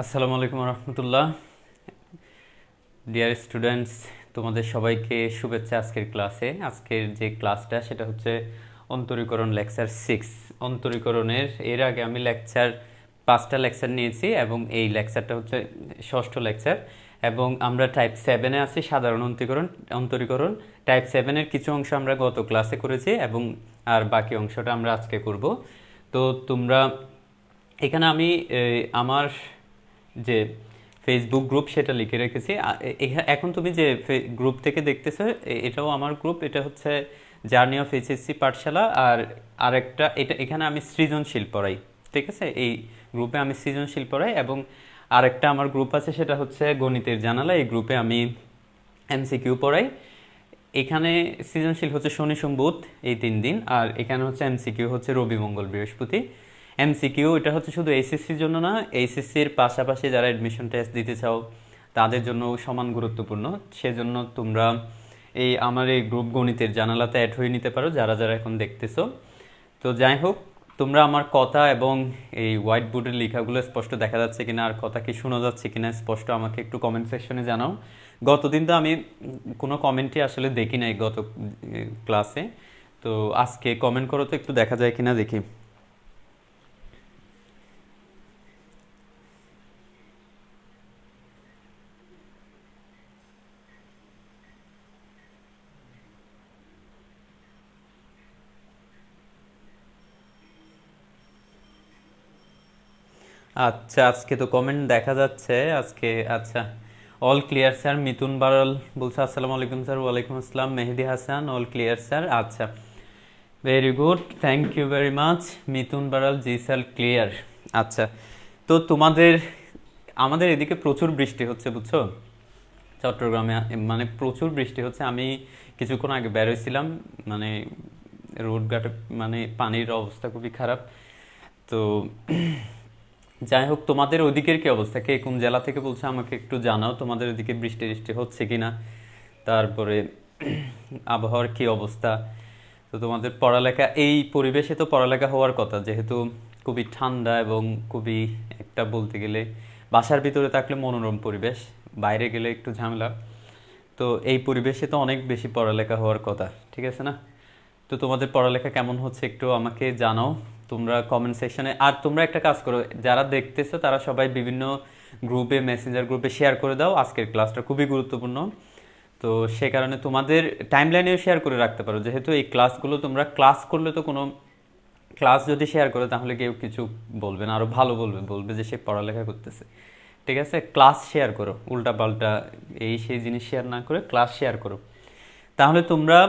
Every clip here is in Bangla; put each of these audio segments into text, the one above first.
আসসালামু আলাইকুম রহমতুল্লাহ। ডিয়ার স্টুডেন্টস, তোমাদের সবাইকে শুভেচ্ছা। আজকের ক্লাসে আজকের যে ক্লাসটা সেটা হচ্ছে অন্তরীকরণ লেকচার 6। অন্তরীকরণের এর আগে আমি 5টা লেকচার নিয়েছি এবং এই লেকচারটা হচ্ছে ষষ্ঠ লেকচার এবং আমরা টাইপ 7-এ আছি, সাধারণ অন্তরীকরণ। টাইপ 7-এর কিছু অংশ আমরা গত ক্লাসে করেছি এবং আর বাকি অংশটা আমরা আজকে করব। তো তোমরা এখানে আমি আমার যে ফেসবুক গ্রুপ সেটা লিখে রেখেছি। এখন তুমি যে গ্রুপ থেকে দেখতেছো এটাও আমার গ্রুপ। এটা হচ্ছে জার্নি অফ এইচএসসি পাঠশালা। আর আরেকটা এখানে আমি সৃজনশীল পড়াই, ঠিক আছে? এই গ্রুপে আমি সৃজনশীল পড়াই এবং আরেকটা আমার গ্রুপ আছে সেটা হচ্ছে গণিতের জানালা। এই গ্রুপে আমি এমসিকিউ পড়াই। এখানে সৃজনশীল হচ্ছে শনি সোম বুধ এই 3 দিন, আর এখানে হচ্ছে এমসিকিউ হচ্ছে রবি মঙ্গল বৃহস্পতি। এমসিকিউ এটা হচ্ছে শুধু এইচএসসির জন্য না, এইচএসসির পাশাপাশি যারা অ্যাডমিশন টেস্ট দিতে চাও তাদের জন্য সমান গুরুত্বপূর্ণ। সেজন্য তোমরা আমার এই গ্রুপ গণিতের জানালাতে অ্যাড হয়ে নিতে পারো যারা যারা এখন দেখতেছো। তো যাই হোক, তোমরা আমার কথা এবং এই হোয়াইট বোর্ডের লেখাগুলো স্পষ্ট দেখা যাচ্ছে কিনা আর কথা কি শোনা যাচ্ছে কিনা স্পষ্ট আমাকে একটু কমেন্ট সেকশনে জানাও। গতদিন তো আমি কোনো কমেন্টই আসলে দেখি নাই গত ক্লাসে। তো আজকে কমেন্ট করো তো একটু দেখা যায় কিনা দেখি। আচ্ছা, আজকে তো কমেন্ট দেখা যাচ্ছে আজকে। আচ্ছা, all clear sir. Mitun Baral বলছে আসসালামু আলাইকুম স্যার। ওয়ালাইকুম আসসালাম। Mehedi Hasan, all clear sir. আচ্ছা, very good, thank you very much. Mitun Baral, জি স্যার ক্লিয়ার। আচ্ছা, তো আমাদের এদিকে প্রচুর বৃষ্টি হচ্ছে, বুঝছো? চট্টগ্রামে মানে প্রচুর বৃষ্টি হচ্ছে। আমি কিছুক্ষণ আগে বেরোইছিলাম, মানে রোডঘাটে মানে পানির অবস্থা খুবই খারাপ। তো যাই হোক, তোমাদের ওদিকের কি অবস্থা? কে কোন জেলা থেকে বলছে আমাকে একটু জানাও, তোমাদের ওদিকে বৃষ্টি টিষ্টি হচ্ছে কিনা, তারপরে আবহাওয়ার কি অবস্থা। তো তোমাদের পড়ালেখা এই পরিবেশে তো পড়ালেখা হওয়ার কথা, যেহেতু খুবই ঠান্ডা এবং খুবই একটা বলতে গেলে বাসার ভিতরে থাকলে মনোরম পরিবেশ, বাইরে গেলে একটু ঝামেলা। তো এই পরিবেশে তো অনেক বেশি পড়ালেখা হওয়ার কথা, ঠিক আছে না? তো তোমাদের পড়ালেখা কেমন হচ্ছে একটু আমাকে জানাও তোমরা কমেন্ট সেকশনে। আর তোমরা একটা কাজ করো, যারা দেখতেছো তারা সবাই বিভিন্ন গ্রুপে, মেসেঞ্জার গ্রুপে শেয়ার করে দাও। আজকের ক্লাসটা খুবই গুরুত্বপূর্ণ। তো সে কারণে তোমাদের টাইমলাইনেও শেয়ার করে রাখতে পারো, যেহেতু এই ক্লাসগুলো তোমরা ক্লাস করলে তো কোনো ক্লাস যদি শেয়ার করো তাহলে কেউ কিছু বলবে না, আরও ভালো বলবে, বলবে যে সে পড়ালেখা করতেছে। ঠিক আছে, ক্লাস শেয়ার করো, উল্টা পাল্টা এই সেই জিনিস শেয়ার না করে ক্লাস শেয়ার করো। তাহলে তোমরা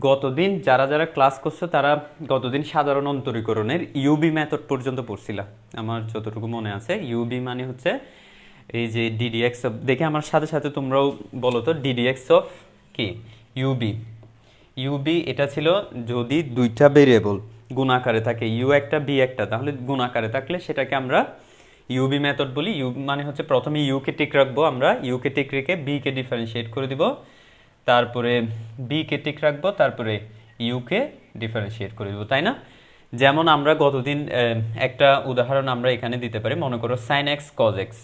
গতদিন যারা যারা ক্লাস করছো তারা গতদিন সাধারণ অন্তরীকরণের ইউবি মেথড পর্যন্ত পড়ছিলা, আমার যতটুকু মনে আছে। ইউবি মানে হচ্ছে এই যে ডিডিএক্স অফ, দেখে আমার সাথে সাথে তোমরাও বলো তো, ডিডিএক্স অফ কি? ইউবি। ইউবি এটা ছিল যদি দুইটা ভেরিয়েবল গুণাকারে থাকে, ইউ একটা বি একটা, তাহলে গুণাকারে থাকলে সেটাকে আমরা ইউবি মেথড বলি। ইউ মানে হচ্ছে প্রথমে ইউকে টিক রাখবো, আমরা ইউকে টিক রেখে বিকে ডিফারেন্সিয়েট করে দিব, তারপরে বিকে টিক রাখবো, তারপরে ইউকে ডিফারেন্সিয়েট করে দিব, তাই না? যেমন আমরা গতদিন একটা উদাহরণ আমরা এখানে দিতে পারি, মনে করো সাইন এক্স কজ এক্স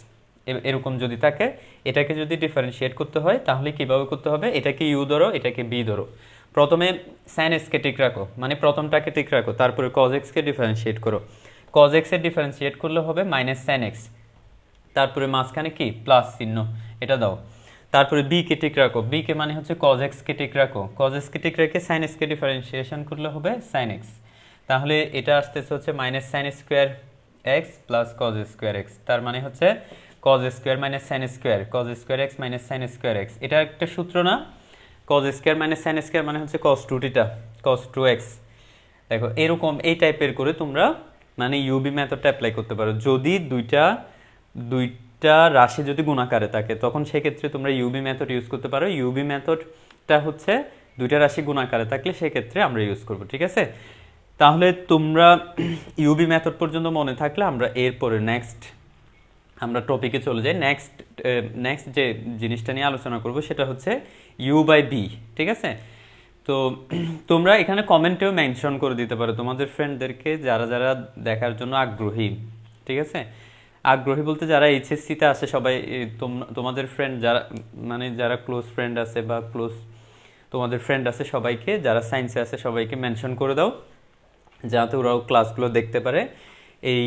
এরকম যদি থাকে, এটাকে যদি ডিফারেন্সিয়েট করতে হয় তাহলে কিভাবে করতে হবে? এটাকে ইউ ধরো, এটাকে বি ধরো। প্রথমে সাইন এক্সকে ঠিক রাখো, মানে প্রথমটাকে ঠিক রাখো, তারপরে কজ এক্সকে ডিফারেন্সিয়েট করো। কজ এক্সের ডিফারেন্সিয়েট করলে হবে মাইনাস সাইন এক্স, তারপরে মাঝখানে কি প্লাস চিহ্ন, এটা দাও। তারপরে বি কে ঠিক রাখো, বি কে মানে হচ্ছে কজ এক্স কে ঠিক রাখো, কজ এক্স কে ঠিক রেখে সাইন এক্স কে ডিফারেন্সিয়েশন করলে হবে সাইন এক্স। তাহলে এটা আসতেছে হচ্ছে minus sine square x plus cos square x, তার মানে হচ্ছে cos square minus sine square, cos square x minus sine square x. এটা একটা সূত্র না? Cos square minus sine square মানে হচ্ছে cos two theta, cos two x. দেখো এরকম এই টাইপের করে তোমরা মানে ইউবি মেথডটা অ্যাপ্লাই করতে পারো। যদি দুইটা রাশি যদি গুণাকারে থাকে তখন সেক্ষেত্রে তোমরা ইউবি মেথড ইউজ করতে পারো। ইউবি মেথডটা হচ্ছে দুইটা রাশি গুণাকারে থাকলে সেক্ষেত্রে আমরা ইউজ করব, ঠিক আছে? তাহলে তোমরা ইউবি মেথড পর্যন্ত মনে থাকলে আমরা এরপরে আমরা টপিকে চলে যাই। নেক্সট যে জিনিসটা নিয়ে আলোচনা করব সেটা হচ্ছে ইউ বাই বি, ঠিক আছে? তো তোমরা এখানে কমেন্টেও মেনশন করে দিতে পারো তোমাদের ফ্রেন্ডদেরকে যারা যারা দেখার জন্য আগ্রহী, ঠিক আছে? আগ্রহী বলতে যারা এইচএসসিতে আসে সবাই, তোমাদের ফ্রেন্ড যারা, মানে যারা ক্লোজ ফ্রেন্ড আছে বা ক্লোজ তোমাদের ফ্রেন্ড আছে সবাইকে, যারা সায়েন্সে আছে সবাইকে মেনশন করে দাও, যাতে ওরাও ক্লাসগুলো দেখতে পারে। এই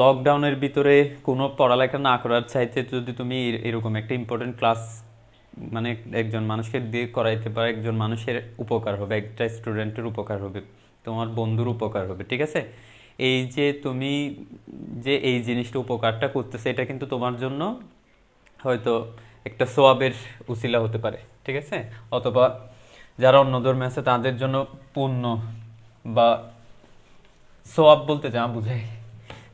লকডাউনের ভিতরে কোনো পড়ালেখা না করার চাইতে যদি তুমি এরকম একটা ইম্পর্টেন্ট ক্লাস মানে একজন মানুষকে দিয়ে করাইতে পারো, একজন মানুষের উপকার হবে, একটা স্টুডেন্টের উপকার হবে, তোমার বন্ধুর উপকার হবে, ঠিক আছে? এই যে তুমি যে এই জিনিসটা উপকারটা করতেছে, এটা কিন্তু তোমার জন্য হয়তো একটা সোয়াবের উসিলা হতে পারে, ঠিক আছে? অথবা যারা অন্য ধর্মে আছে তাদের জন্য পুণ্য বা সোয়াব বলতে যা বুঝায়।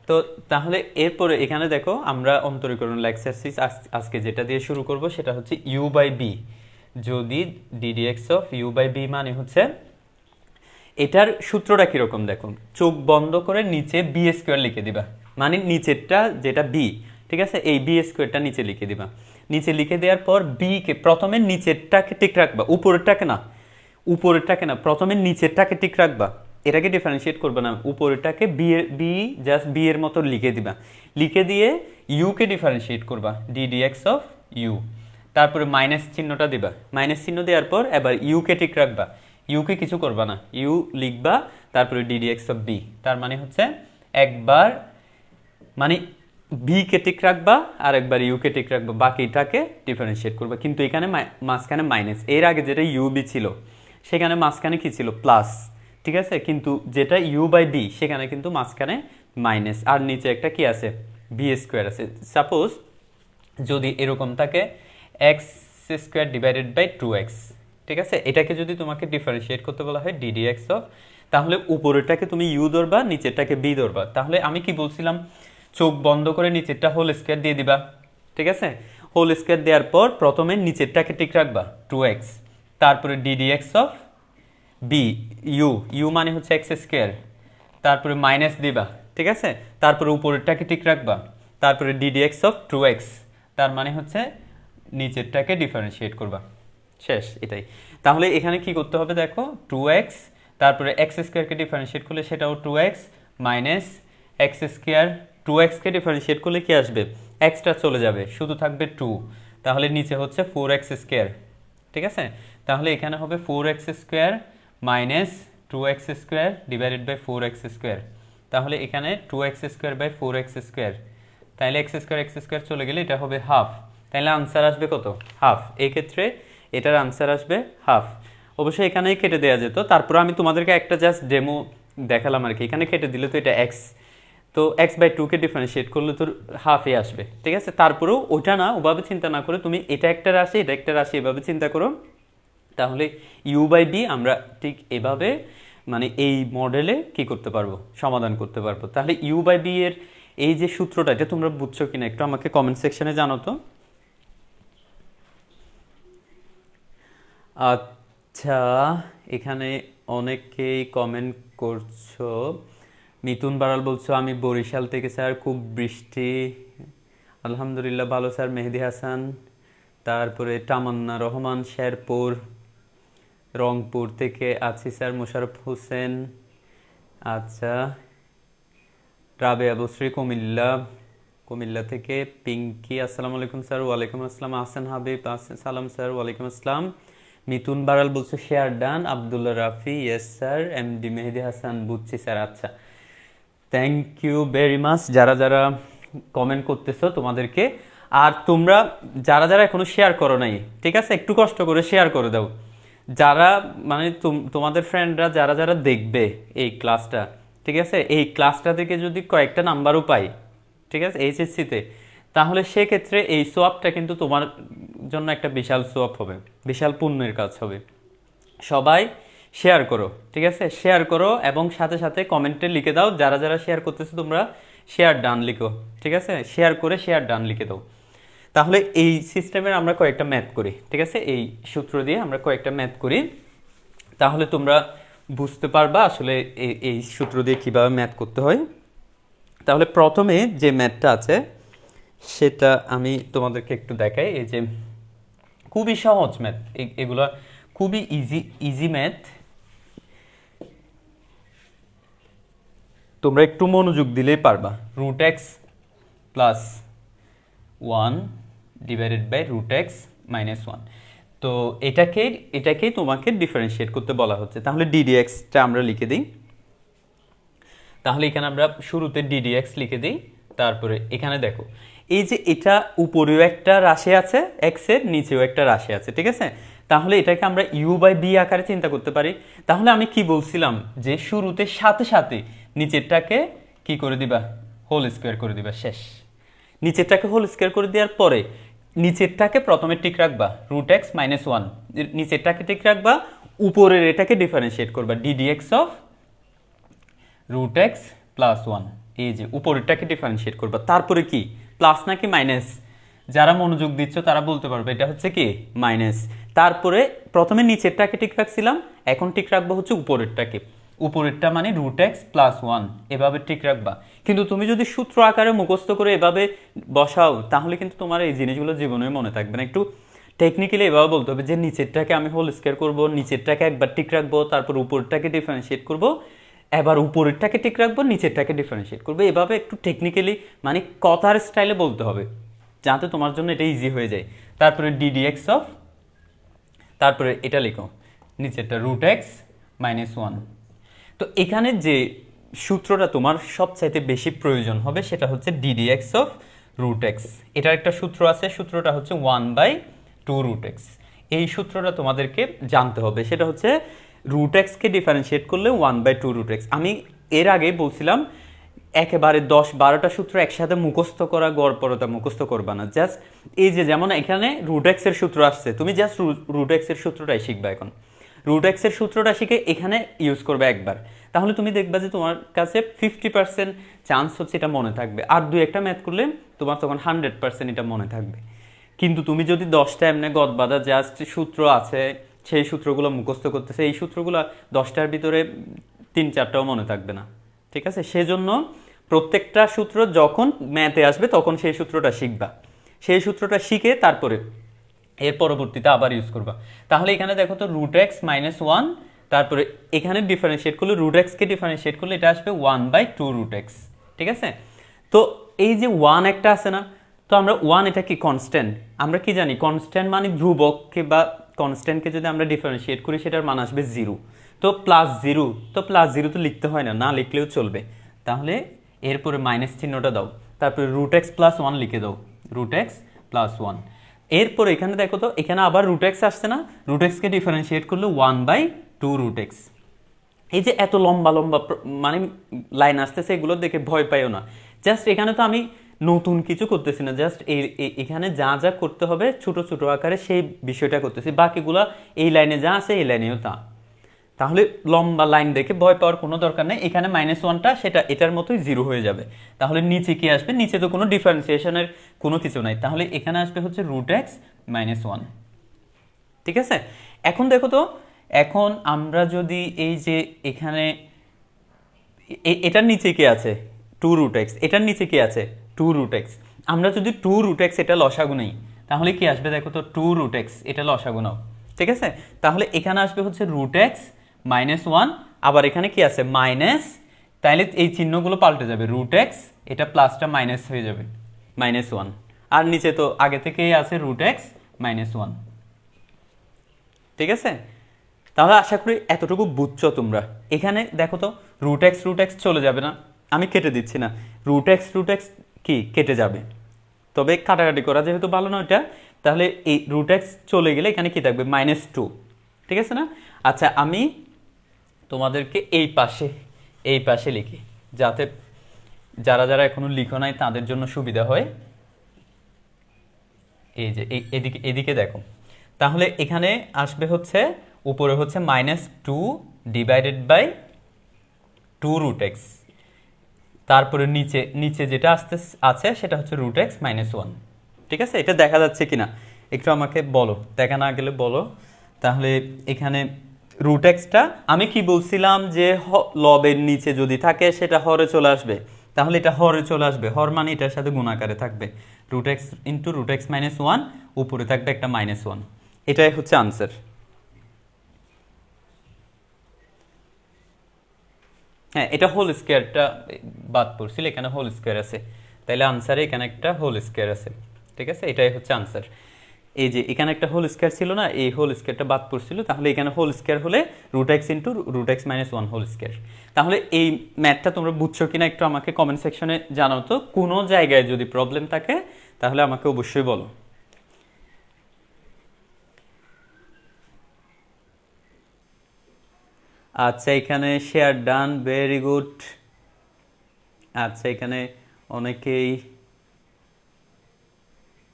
তো তাহলে এরপরে এখানে দেখো আমরা অন্তরীকরণ এক্সারসাইজ আজকে যেটা দিয়ে শুরু করব সেটা হচ্ছে ইউ বাই বি। যদি d d x of u by v মানে হচ্ছে, এটার সূত্রটা কিরকম দেখো, চোখ বন্ধ করে নিচে বি স্কোয়ার লিখে দিবা, মানে নিচেরটা যেটা বি, ঠিক আছে, এই বি স্কোয়ারটা নিচে লিখে দিবা। নিচে লিখে দেওয়ার পর বি কে প্রথমে নিচেরটাকে ঠিক রাখবা, উপরেরটাকে না, প্রথমে নিচেরটাকে ঠিক রাখবা, এটাকে ডিফারেন্সিয়েট করবে না, উপরেরটাকে বি জাস্ট বি এর মতো লিখে দিবা। লিখে দিয়ে ইউ কে ডিফারেন্সিয়েট করবা, ডিডিএক্স অফ ইউ, তারপরে মাইনাস চিহ্নটা দিবা। মাইনাস চিহ্ন দেওয়ার পর এবার ইউ কে ঠিক রাখবা, ইউ কে কিছু করবা না, ইউ লিখবা, তারপরে ডিডিএক্স অফ বি, তার মানে হচ্ছে একবার মানে বি কে ঠিক রাখবা আর একবার ইউ কে ঠিক রাখবা, বাকিটাকে ডিফারেন্সিয়েট করবা। কিন্তু এখানে মাঝখানে মাইনাস, এর আগে যেটা ইউ বি ছিল সেখানে মাঝখানে কি ছিল, প্লাস, ঠিক আছে? কিন্তু যেটা ইউ বাই বি সেখানে কিন্তু মাঝখানে মাইনাস, আর নিচে একটা কি আছে, বি স্কোয়ার আছে। সাপোজ যদি এরকম থাকে x square divided by 2x, ঠিক আছে, এটাকে যদি তোমাকে ডিফারেন্সিয়েট করতে বলা হয় ডিডিএক্স অফ, তাহলে উপরেরটাকে তুমি ইউ ধরবা, নিচেরটাকে বি ধরবা। তাহলে আমি কি বলছিলাম, চোখ বন্ধ করে নিচেরটা হোল স্কোয়ার দিয়ে দিবা, ঠিক আছে? হোল স্কোয়ার দেওয়ার পর প্রথমে নিচেরটাকে ঠিক রাখবা 2x, তারপরে ডিডিএক্স অফ বি, ইউ মানে হচ্ছে এক্স স্কোয়ার, তারপরে মাইনাস দিবা, ঠিক আছে, তারপরে উপরেরটাকে ঠিক রাখবা, তারপরে ডিডিএক্স অফ 2x, তার মানে হচ্ছে নিচেরটাকে ডিফারেন্সিয়েট করবা, শেষ, এটাই। তাহলে এখানে কি করতে হবে দেখো, 2x, তারপরে এক্স স্কোয়ারকে ডিফারেন্সিয়েট করলে সেটাও 2x, minus x square, 2x কে ডিফারেন্সিয়েট করলে কি আসবে, এক্সটা চলে যাবে, শুধু থাকবে 2, তাহলে নিচে হচ্ছে 4x স্কোয়ার, ঠিক আছে? তাহলে এখানে হবে 4x square minus 2x square divided by 4x square, তাহলে এখানে 2x square by 4x square, তাহলে এক্স স্কোয়ার চলে গেলে এটা হবে হাফ, তাহলে আনসার আসবে কত, হাফ। এই ক্ষেত্রে এটার আনসার আসবে হাফ। অবশ্যই এখানেই কেটে দেওয়া যেত, তারপর আমি তোমাদেরকে একটা জাস্ট ডেমো দেখালাম আর কি। এখানে কেটে দিলে তো এটা এক্স, তো এক্স বাই 2 কে ডিফারেন্সিয়েট করলে তোর হাফে আসবে, ঠিক আছে? তারপরেও ওটা না, ওভাবে চিন্তা না করে তুমি এটা একটা রাশি এটা একটা রাশি এভাবে চিন্তা করো, তাহলে ইউ বাই বি আমরা ঠিক এভাবে মানে এই মডেলে কি করতে পারবো, সমাধান করতে পারবো। তাহলে ইউ বাই বি এর এই যে সূত্রটা, এটা তোমরা বুঝছো কিনা একটু আমাকে কমেন্ট সেকশনে জানো তো। আচ্ছা, এখানে অনেকেই কমেন্ট করছো। মিতুন বাড়াল বলছো আমি বরিশাল থেকে স্যার, খুব বৃষ্টি। আলহামদুলিল্লাহ ভালো স্যার। মেহেদি হাসান, তারপরে তামান্না রহমান শেরপুর, রংপুর থেকে আছি স্যার। মোশারফ হোসেন, আচ্ছা। রাবেয়া বসরি কুমিল্লা থেকে। পিঙ্কি, আসসালামু আলাইকুম স্যার। ওয়ালাইকুম আসসালাম। আহসান হাবিব, সালাম স্যার। ওয়ালাইকুম আসসালাম। মিতুন বাড়াল বলছে share done. Abdullah Rafi, yes sir. MD Mehedi Hasan, বুঝছি স্যার। আচ্ছা, থ্যাংক ইউ ভেরি মাচ যারা যারা কমেন্ট করতেছো তোমাদেরকে। আর তোমরা যারা যারা এখনো শেয়ার করো নাই, ঠিক আছে, একটু কষ্ট করে শেয়ার করে দাও। যারা মানে তোমাদের ফ্রেন্ডরা যারা যারা দেখবে এই ক্লাসটা, ঠিক আছে, এই ক্লাসটা থেকে যদি কয়েকটা নাম্বারও পাই, ঠিক আছে, এইচএসসিতে, তাহলে সেক্ষেত্রে এই সোয়াবটা কিন্তু তোমার জন্য একটা বিশাল সোয়াব হবে, বিশাল পুণ্যের কাজ হবে। সবাই শেয়ার করো, ঠিক আছে, শেয়ার করো এবং সাথে সাথে কমেন্টে লিখে দাও যারা যারা শেয়ার করতেছো তোমরা শেয়ার ডান লিখো, ঠিক আছে, শেয়ার করে শেয়ার ডান লিখে দাও। তাহলে এই সিস্টেমের আমরা কয়েকটা ম্যাথ করি, ঠিক আছে, এই সূত্র দিয়ে আমরা কয়েকটা ম্যাথ করি, তাহলে তোমরা বুঝতে পারবা আসলে এই সূত্র দিয়ে কিভাবে ম্যাথ করতে হয়। তাহলে প্রথমে যে ম্যাথটা আছে সেটা আমি তোমাদেরকে একটু দেখাই। এই যে খুবই সহজ ম্যাথ, এগুলো খুবই ইজি ম্যাথ, তোমরা একটু মনোযোগ দিলেই পারবা। √x plus 1 divided by root x minus 1। তো এটাকেই তোমাকে ডিফারেন্সিয়েট করতে বলা হচ্ছে। তাহলে ডিডিএক্সটা আমরা লিখে দিই। তাহলে এখানে আমরা শুরুতে ডিডিএক্স লিখে দিই, তারপরে এখানে দেখো এই যে এটা উপরেও একটা রাশি আছে এক্স এর, নিচেও একটা রাশি আছে, ঠিক আছে। তাহলে এটাকে আমরা ইউ বাই বি আকারে চিন্তা করতে পারি। তাহলে আমি কি বলছিলাম যে শুরুতে সাথে সাথে নিচেরটাকে কি করে দিবা, হোল স্কোয়ার করে দিবা, শেষ। নিচেরটাকে হোল স্কোয়ার করে দেওয়ার পরে নিচেরটাকে প্রথমে ঠিক রাখবা রুট এক্স মাইনাস 1, নিচেরটাকে ঠিক রাখবা, উপরের এটাকে ডিফারেন্সিয়েট করবা d d x of root x plus 1। এই যে উপরেরটাকে ডিফারেন্সিয়েট করবা, তারপরে কি প্লাস নাকি মাইনাস, যারা মনোযোগ দিচ্ছ তারা বলতে পারবে এটা হচ্ছে কি মাইনাস। তারপরে প্রথমে নিচেরটাকে ঠিক রাখছিলাম, এখন ঠিক রাখবো হচ্ছে উপরেরটাকে, উপরেরটা মানে রুট এক্স প্লাস 1 এভাবে ঠিক রাখবা। কিন্তু তুমি যদি সূত্র আকারে মুখস্থ করে এভাবে বসাও তাহলে কিন্তু তোমার এই জিনিসগুলো জীবনে মনে থাকবে না। একটু টেকনিক্যালি এভাবে বলতে হবে যে নিচেরটাকে আমি হোল স্কোয়ার করবো, নিচেরটাকে একবার ঠিক রাখবো, তারপর উপরেরটাকে ডিফারেন্সিয়েট করবো, এবার উপরেরটাকে ঠিক রাখবো, নিচেরটাকে ডিফারেন্সিয়েট করবো। এভাবে একটু টেকনিক্যালি মানে কথার স্টাইলে বলতে হবে যাতে তোমার জন্য এটা ইজি হয়ে যায়। তারপরে ডিডিএক্স অফ, তারপরে এটা লিখো নিচেরটা রুট এক্স মাইনাস 1। তো এখানে যে সূত্রটা তোমার সবচাইতে বেশি প্রয়োজন হবে সেটা হচ্ছে ডিডিএক্স অফ রুট এক্স। এটার একটা সূত্র আছে, সূত্রটা হচ্ছে 1/2 রুট এক্স। এই সূত্রটা তোমাদেরকে জানতে হবে, সেটা হচ্ছে রুট এক্সকে ডিফারেন্সিয়েট করলে 1/2 রুট এক্স। আমি এর আগে বলছিলাম একেবারে 10-12টা সূত্র একসাথে মুখস্থ করা গড়পড়তা মুখস্থ করবা না, জাস্ট এই যে যেমন এখানে রুট এক্স এর সূত্র আসছে, তুমি জাস্ট রুট এক্স এর সূত্রটাই শিখবা। এখন রুট এক্স এর সূত্রটা শিখে এখানে ইউজ করবে একবার, তাহলে তুমি দেখবা যে তোমার কাছে 50% চান্স হচ্ছে এটা মনে থাকবে। আর 2-1টা ম্যাথ করলে তোমার তখন 100% এটা মনে থাকবে। কিন্তু তুমি যদি 10টা এমনি গদবাদা জাস্ট সূত্র আছে সেই সূত্রগুলো মুখস্থ করতেছে, এই সূত্রগুলো 10টার ভিতরে 3-4টাও মনে থাকবে না, ঠিক আছে। সেজন্য প্রত্যেকটা সূত্র যখন ম্যাথে আসবে তখন সেই সূত্রটা শিখবা, সেই সূত্রটা শিখে তারপরে এর পরবর্তীতে আবার ইউজ করবা। তাহলে এখানে দেখো তো রুট এক্স মাইনাস 1, তারপরে এখানে ডিফারেন্সিয়েট করলে রুট এক্সকে ডিফারেন্সিয়েট করলে এটা আসবে 1/2 রুট এক্স, ঠিক আছে। তো এই যে 1 একটা আছে না, তো আমরা 1 এটা কি কনস্ট্যান্ট, আমরা কি জানি কনস্ট্যান্ট মানে ধ্রুবককে বা কনস্ট্যান্টকে যদি আমরা ডিফারেন্সিয়েট করি সেটার মান আসবে 0। তো +0, তো +0 তো লিখতে হয় না, না লিখলেও চলবে। তাহলে এরপরে মাইনাস চিহ্নটা দাও, তারপরে রুট এক্স প্লাস 1 লিখে দাও, রুট এক্স প্লাস 1। এরপর এখানে দেখো তো এখানে আবার রুট এক্স আসছে না, রুট এক্সকে ডিফারেন্সিয়েট করলে 1/2 রুট এক্স। এই যে এত লম্বা লম্বা মানে লাইন আসতেছে এগুলো দেখে ভয় পাইও না, জাস্ট এখানে তো আমি নতুন কিছু করতেছি না, জাস্ট এখানে যা যা করতে হবে ছোট ছোট আকারে সেই বিষয়টা করতেছি, বাকিগুলা এই লাইনে যা আছে এই লাইনেও তা। তাহলে লম্বা লাইন দেখে ভয় পাওয়ার কোনো দরকার নেই। এখানে -1টা সেটা এটার মতোই 0 হয়ে যাবে। তাহলে নিচে কি আসবে, নিচে তো কোনো ডিফারেন্সিয়েশনের কোনো কিছু নাই, তাহলে এখানে আসবে হচ্ছে রুট এক্স মাইনাস 1, ঠিক আছে। এখন দেখো তো, এখন আমরা যদি এই যে এখানে এটার নিচে কি আছে 2 রুট এক্স, এটার নিচে কি আছে 2 রুট এক্স, আমরা যদি 2 রুট এক্স এটা লসাগু নেই তাহলে কি আসবে দেখো তো 2 রুট এক্স এটা লসাগু নাও, ঠিক আছে। তাহলে এখানে আসবে হচ্ছে রুট এক্স মাইনাস 1, আবার এখানে কি আছে মাইনাস, তাহলে এই চিহ্নগুলো পাল্টে যাবে, রুট এক্স এটা প্লাসটা মাইনাস হয়ে যাবে -1, আর নিচে তো আগে থেকেই আছে রুট এক্স মাইনাস 1, ঠিক আছে। তাহলে আশা করি এতটুকু বুঝছো তোমরা। এখানে দেখো তো রুট এক্স চলে যাবে না, আমি কেটে দিচ্ছি না, রুট এক্স কি কেটে যাবে, তবে কাটাকাটি করা যেহেতু ভালো না ওইটা, তাহলে এই রুট এক্স চলে গেলে এখানে কি থাকবে -2, ঠিক আছে না। আচ্ছা আমি তোমাদেরকে এই পাশে লিখি যাতে যারা যারা এখনো লিখো নাই তাদের জন্য সুবিধা হয়। এই যে এদিকে এদিকে দেখো, তাহলে এখানে আসবে হচ্ছে উপরে হচ্ছে -2 ডিভাইডেড বাই 2 রুট এক্স, তারপরে নিচে যেটা আছে সেটা হচ্ছে রুট এক্স মাইনাস 1, ঠিক আছে। এটা দেখা যাচ্ছে কিনা একটু আমাকে বলো, দেখা না গেলে বলো। তাহলে এখানে রুট এক্সটা আমি কি বলছিলাম যে লবের নিচে যদি থাকে সেটা হরে চলে আসবে, তাহলে এটা হরে চলে আসবে, হর মানে এটার সাথে গুণাকারে থাকবে, root x into root x minus 1, উপরে থাকবে একটা -1, এটাই হচ্ছে আনসার। হ্যাঁ এটা হোল স্কোয়ারটা বাদ পড়ছিল, এখানে হোল স্কোয়ার আছে, তাহলে আনসারে এখানে একটা হোল স্কোয়ার আছে, ঠিক আছে, এটাই হচ্ছে আনসার। এই যে এখানে একটা হোল স্কোয়ার ছিল না, এই হোল স্কোয়ারটা বাদ পড়ছিল, তাহলে এখানে হোল স্কোয়ার হলে root x into root x minus one whole square. তাহলে এই ম্যাথটা তোমরা বুঝছো কিনা একটু আমাকে কমেন্ট সেকশনে জানাও তো। কোনো জায়গায় যদি প্রবলেম থাকে তাহলে আমাকে অবশ্যই বলো। আচ্ছা, এখানে শেয়ার ডান, ভেরি গুড। আচ্ছা, এখানে অনেকেই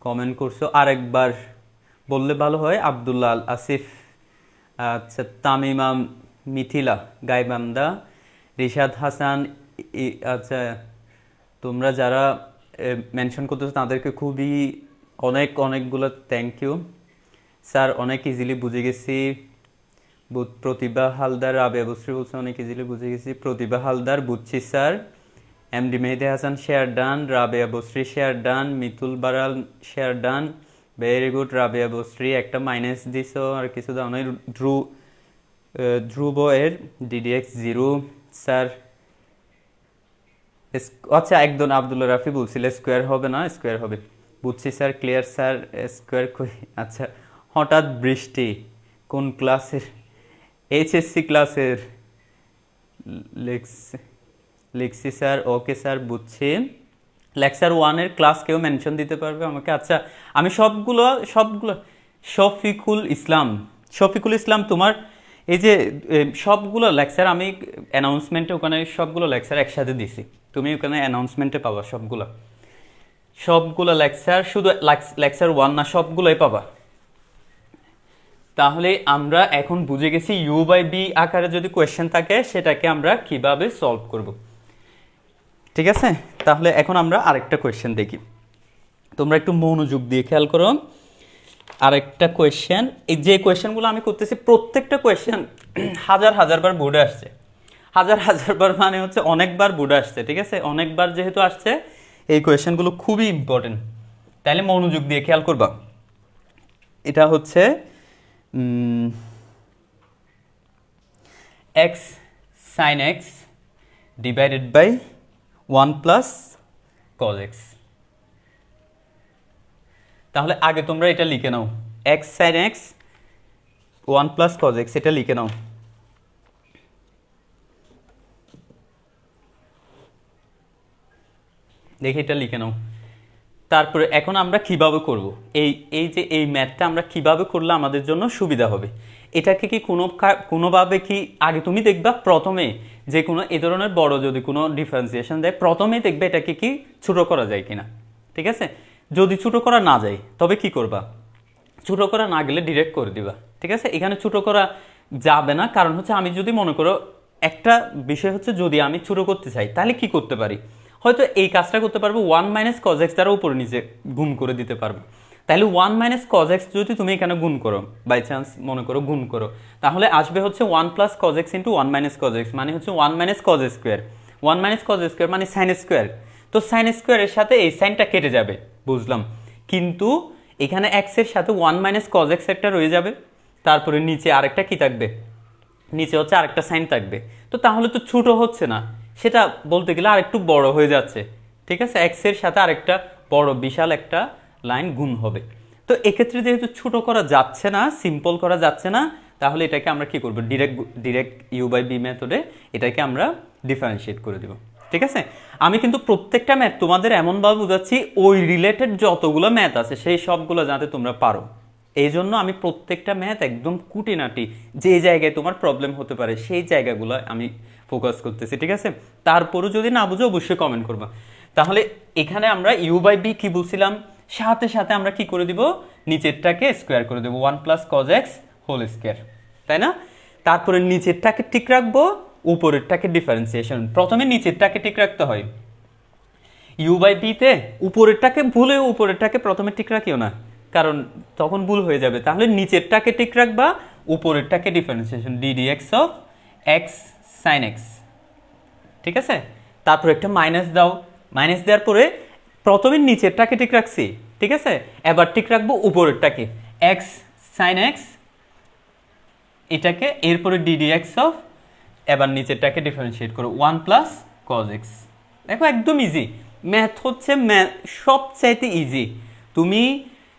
কমেন্ট করছো, আরেকবার বললে ভালো হয়। আব্দুল্লাহ আল আসিফ, আচ্ছা, তামিমা মিথিলা গাইবান্ধা, রিশাদ হাসান, আচ্ছা, তোমরা যারা মেনশন করতেছো তাদেরকে খুবই অনেকগুলো থ্যাংক ইউ স্যার, অনেক ইজিলি বুঝে গেছি। প্রতিভা হালদার, রাবেয়া বসরি বলছে অনেক ইজিলি বুঝে গেছি। প্রতিভা হালদার, বুঝছি sir. MD Mehedi Hasan share done, Rabeya Basri share done, Mitul Baral share done, very good. Rabeya Basri একটা মাইনাস দিছো, আর কিছু দাও নাই। ধ্রুব এর ডিডিএক্স 0 স্যার। আচ্ছা, একদম আব্দুল্লাহ রাফি বলছিল স্কোয়ার হবে না, স্কোয়ার হবে, বুঝছি স্যার, ক্লিয়ার স্যার। স্কোয়ার কই? আচ্ছা, হঠাৎ বৃষ্টি কোন ক্লাসের? এইচএসসি ক্লাসের লিখছি স্যার। ওকে স্যার, বুঝছি। লেকচার 1-এর ক্লাস কেউ মেনশন দিতে পারবে আমাকে? আচ্ছা, আমি সবগুলো শফিকুল ইসলাম তোমার এই যে সবগুলো লেকচার আমি অ্যানাউন্সমেন্টে ওখানে সবগুলো লেকচার একসাথে দিছি, তুমি ওখানে অ্যানাউন্সমেন্টে পাবা সবগুলো লেকচার, শুধু লেকচার 1 না, সবগুলোই পাবা। তাহলে আমরা এখন বুঝে গেছি ইউ বাই বি আকারে যদি কোয়েশ্চেন থাকে সেটাকে আমরা কিভাবে সলভ করব, ঠিক আছে। তাহলে এখন আমরা আরেকটা কোয়েশ্চেন দেখি, তোমরা একটু মনোযোগ দিয়ে খেয়াল করো। আরেকটা কোয়েশ্চেন, এই যে কোয়েশ্চেনগুলো আমি করতেছি প্রত্যেকটা কোয়েশ্চেন হাজার বার বোর্ডে আসছে। হাজার বার মানে হচ্ছে অনেকবার বোর্ডে আসছে, ঠিক আছে। অনেকবার যেহেতু আসছে এই কোয়েশ্চেনগুলো খুবই ইম্পর্টেন্ট, তাহলে মনোযোগ দিয়ে খেয়াল করবা। এটা হচ্ছে x sine x divided by 1 plus cos x. তাহলে আগে তোমরা এটা লিখে নাও, x sine x 1 plus cos x, এটা লিখে নাও। দেখি এটা লিখে নাও। তারপরে এখন আমরা কিভাবে করব, এই ম্যাথটা আমরা কিভাবে করলে আমাদের জন্য সুবিধা হবে, এটাকে কি কোনোভাবে কি আগে তুমি দেখবা প্রথমে যে কোনো এ ধরনের বড় যদি কোনো ডিফারেন্সিয়েশন দেয় প্রথমেই দেখবে এটাকে কি ছোট করা যায় কিনা, ঠিক আছে। যদি ছোট করা না যায় তবে কি করবা, ছোট করা না গেলে ডিরেক্ট করে দিবা, ঠিক আছে। এখানে ছোট করা যাবে না, কারণ হচ্ছে আমি যদি মনে করো একটা বিষয় হচ্ছে যদি আমি ছোট করতে চাই তাহলে কি করতে পারি, হয়তো এই কাজটা করতে পারবো 1 মাইনাস কজ এক্স দ্বারা উপরে নিচে গুণ করে দিতে পারবো। তাহলে 1 মাইনাস কজ এক্স যদি তুমি এখানে গুণ করো, বাই চান্স মনে করো গুণ করো, তাহলে আসবে হচ্ছে 1 plus cos x into 1 minus cos x, মানে হচ্ছে 1 minus cos square. 1 minus cos square মানে সাইন স্কোয়ার, তো সাইন স্কোয়ারের সাথে এই সাইনটা কেটে যাবে, বুঝলাম। কিন্তু এখানে এক্স এর সাথে 1 মাইনাস কজ এক্স একটা রয়ে যাবে, তারপরে নিচে আরেকটা কি থাকবে, নিচে হচ্ছে আরেকটা সাইন থাকবে। তো তাহলে তো ছোট হচ্ছে না, সেটা বলতে গেলে আরেকটু বড় হয়ে যাচ্ছে, ঠিক আছে। এক্স এর সাথে আরেকটা বড় বিশাল একটা লাইন গুণ হবে। তো এক্ষেত্রে যেহেতু ছোট করা যাচ্ছে না, সিম্পল করা যাচ্ছে না, তাহলে এটাকে আমরা কি করব, ডিরেক্ট ইউ বাই বি মেথডে এটাকে আমরা ডিফারেন্সিয়েট করে দেব, ঠিক আছে। আমি কিন্তু প্রত্যেকটা ম্যাথ তোমাদের এমনভাবে বোঝাচ্ছি ওই রিলেটেড যতগুলো ম্যাথ আছে সেই সবগুলো যাতে তোমরা পারো, এই জন্য আমি প্রত্যেকটা ম্যাথ একদম কুটিনাটি যে জায়গায় তোমার প্রবলেম হতে পারে সেই জায়গাগুলো আমি ফোকাস করতেছি, ঠিক আছে। তারপরও যদি না বুঝো অবশ্যই কমেন্ট করবা। তাহলে এখানে আমরা ইউ বাই বি কি বলছিলাম, সাথে সাথে আমরা কি করে দিব, নিচেরটাকে স্কোয়ার করে দেবো 1 plus cos x whole square, তাই না। তারপরে নিচেরটাকে ঠিক রাখবো, উপরেরটাকে ডিফারেন্সিয়েশন, প্রথমে নিচেরটাকে ঠিক রাখতে হয়। ইউ বাই বিতে উপরেরটাকে ভুলেও উপরেরটাকে প্রথমে ঠিক রাখিও না, কারণ তখন ভুল হয়ে যাবে। তাহলে নিচেরটাকে ঠিক রাখবা, উপরেরটাকে differentiation d dx of x sine x, ঠিক আছে। তারপর একটা মাইনাস দাও, মাইনাস দেওয়ার পরে প্রথমে নিচেরটাকে ঠিক রাখছি, ঠিক আছে। এবার ঠিক রাখবো উপরেরটাকে এক্স সাইন এক্স, এটাকে এরপরে ডিডিএক্স অফ, এবার নিচেরটাকে ডিফারেন্সিয়েট করো 1 প্লাস কজ এক্স। দেখো একদম ইজি, ম্যাথ হচ্ছে সবচাইতে ইজি। তুমি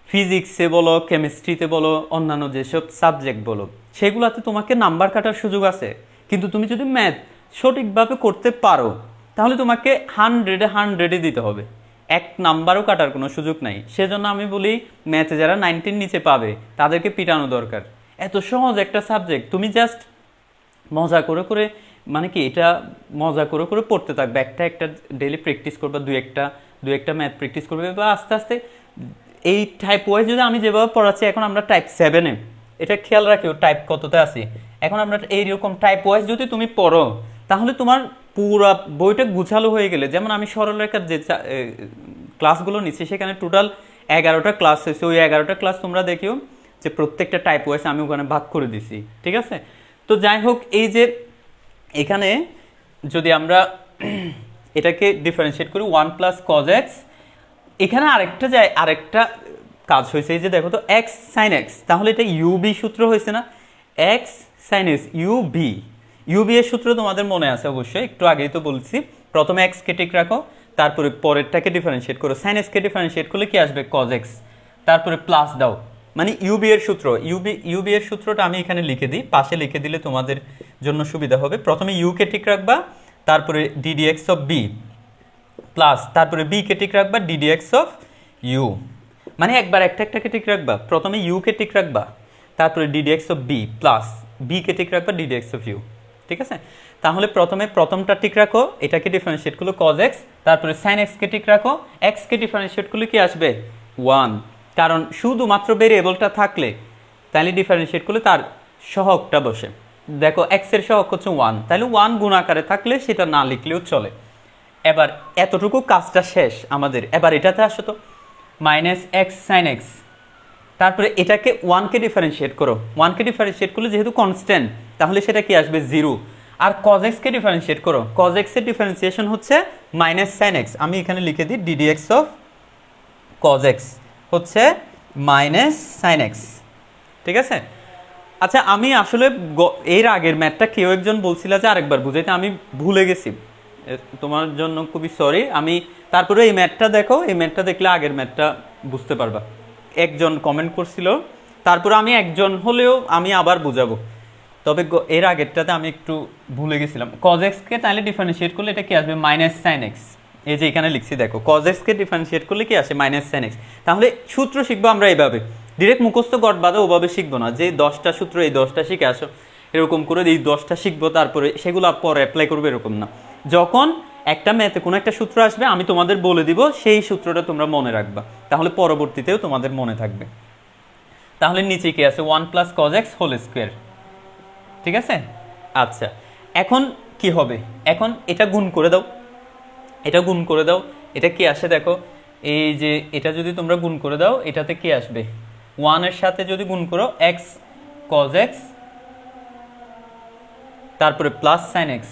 ফিজিক্সে বলো, কেমিস্ট্রিতে বলো, অন্যান্য যেসব সাবজেক্ট বলো, সেগুলোতে তোমাকে নাম্বার কাটার সুযোগ আছে, কিন্তু তুমি যদি ম্যাথ সঠিকভাবে করতে পারো তাহলে তোমাকে 100-এ দিতে হবে, এক নাম্বারও কাটার কোনো সুযোগ নাই। সেজন্য আমি বলি ম্যাথে যারা 90 নিচে পাবে তাদেরকে পিটানো দরকার। এত সহজ একটা সাবজেক্ট, তুমি জাস্ট মজা করে করে, মানে কি এটা মজা করে করে পড়তে থাকবে, একটা একটা ডেইলি প্র্যাকটিস করবে, দু একটা ম্যাথ প্র্যাকটিস করবে, বা আস্তে আস্তে এই টাইপ ওয়াইজ যদি আমি যেভাবে পড়াচ্ছি, এখন আমরা টাইপ 7-এ, এটা খেয়াল রাখিও টাইপ কততে আছি। এখন আমরা এইরকম টাইপ ওয়াইজ যদি তুমি পড়ো তাহলে তোমার পুরা বইটা গুছালো হয়ে গেলে, যেমন আমি সরলরেখার যে ক্লাসগুলো নিচ্ছি সেখানে টোটাল 11টা ক্লাস হয়েছে, ওই 11টা ক্লাস তোমরা দেখিও যে প্রত্যেকটা টাইপ ওয়াইজ আমি ওখানে ভাগ করে দিছি, ঠিক আছে? তো যাই হোক, এই যে এখানে যদি আমরা এটাকে ডিফারেন্সিয়েট করি 1 প্লাস কজ এক্স, এখানে আরেকটা কাজ হয়েছে, এই যে দেখো তো এক্স সাইন এক্স, তাহলে এটা ইউবি সূত্র হয়েছে না, এক্স সাইন এক্স ইউবি এর সূত্র তোমাদের মনে আছে অবশ্যই, একটু আগেই তো বলছি, প্রথমে এক্স কে ঠিক রাখো, তারপরে পরেরটাকে ডিফারেন্সিয়েট করো, সাইন এক্স কে ডিফারেন্সিয়েট করলে কি আসবে, কজ এক্স, তারপরে প্লাস দাও, মানে ইউবি এর সূত্র। ইউবি এর সূত্রটা আমি এখানে লিখে দিই, পাশে লিখে দিলে তোমাদের জন্য সুবিধা হবে। প্রথমে ইউ কে ঠিক রাখবা, তারপরে ডিডিএক্স অফ বি, প্লাস তারপরে বি কে ঠিক রাখবা ডিডিএক্স অফ ইউ, মানে একবার একটাকে ঠিক রাখবা, প্রথমে ইউ কে ঠিক রাখবা, তারপরে d dx of B, plus B কে ঠিক রাখবা ডিডিএক্স অফ ইউ, ঠিক আছে? তাহলে প্রথমে প্রথমটা ঠিক রাখো, এটাকে ডিফারেন্সিয়েট করলে কজ এক্স, তারপরে সাইন এক্স কে ঠিক রাখো, এক্স কে ডিফারেন্সিয়েট করলে কি আসবে 1, কারণ শুধুমাত্র ভেরিয়েবলটা থাকলে তাহলে ডিফারেন্সিয়েট করলে তার সহগটা বসে। দেখো এক্স এর সহগ হচ্ছে 1, তাহলে 1 গুণ আকারে থাকলে সেটা না লিখলেও চলে। এবার এতটুকু কাজটা শেষ আমাদের, এবার এটাতে আসো তো, মাইনাস এক্স সাইন এক্স, তারপরে এটাকে 1 কে ডিফারেন্সিয়েট করো, 1 কে ডিফারেন্সিয়েট করলে যেহেতু কনস্ট্যান্ট তাহলে সেটা কি আসবে 0, আর cos x কে ডিফারেন্সিয়েট করো, cos x এর ডিফারেন্সিয়েশন হচ্ছে মাইনাস sin x, আমি এখানে লিখে দিই ddx অফ cos x হচ্ছে মাইনাস sin x, ঠিক আছে? আচ্ছা, আমি আসলে এর আগের ম্যাথটা কেউ একজন বলছিল যে আরেকবার বুঝাইতে, আমি ভুলে গেছি, তোমার জন্য খুবই সরি। আমি তারপরে এই ম্যাথটা দেখো, এই ম্যাথটা দেখলে আগের ম্যাথটা বুঝতে পারবা। একজন কমেন্ট করছিল, তারপরে আমি একজন হলেও আমি আবার বুঝাবো, তবে এর আগেরটাতে আমি একটু ভুলে গেছিলাম। cos x কে তাহলে ডিফারেন্সিয়েট করলে এটা কি আসবে মাইনাস sin x, এই যে এখানে লিখছি দেখো, cos x কে ডিফারেন্সিয়েট করলে কি আসে মাইনাস sin x। তাহলে সূত্র শিখবো আমরা এইভাবে, ডিরেক্ট মুখস্থ গট বাঁধা ওভাবে শিখবো না, যে 10টা সূত্র এই 10টা শিখে আসো এরকম করে এই 10টা শিখবো তারপরে সেগুলো পরে অ্যাপ্লাই করবো, এরকম না। যখন একটা ম্যাথে কোনো একটা সূত্র আসবে আমি তোমাদের বলে দিব, সেই সূত্রটা তোমরা মনে রাখবা, তাহলে পরবর্তীতেও তোমাদের মনে থাকবে। তাহলে নিচে কি আছে 1 plus cos x whole square, ঠিক আছে? আচ্ছা, এখন কি হবে, এখন এটা গুণ করে দাও, এটা গুণ করে দাও, এটা কি আসে দেখো, এই যে এটা যদি তোমরা গুণ করে দাও এটাতে কি আসবে, 1 এর সাথে যদি গুণ করো x cos x, তারপরে প্লাস sin x,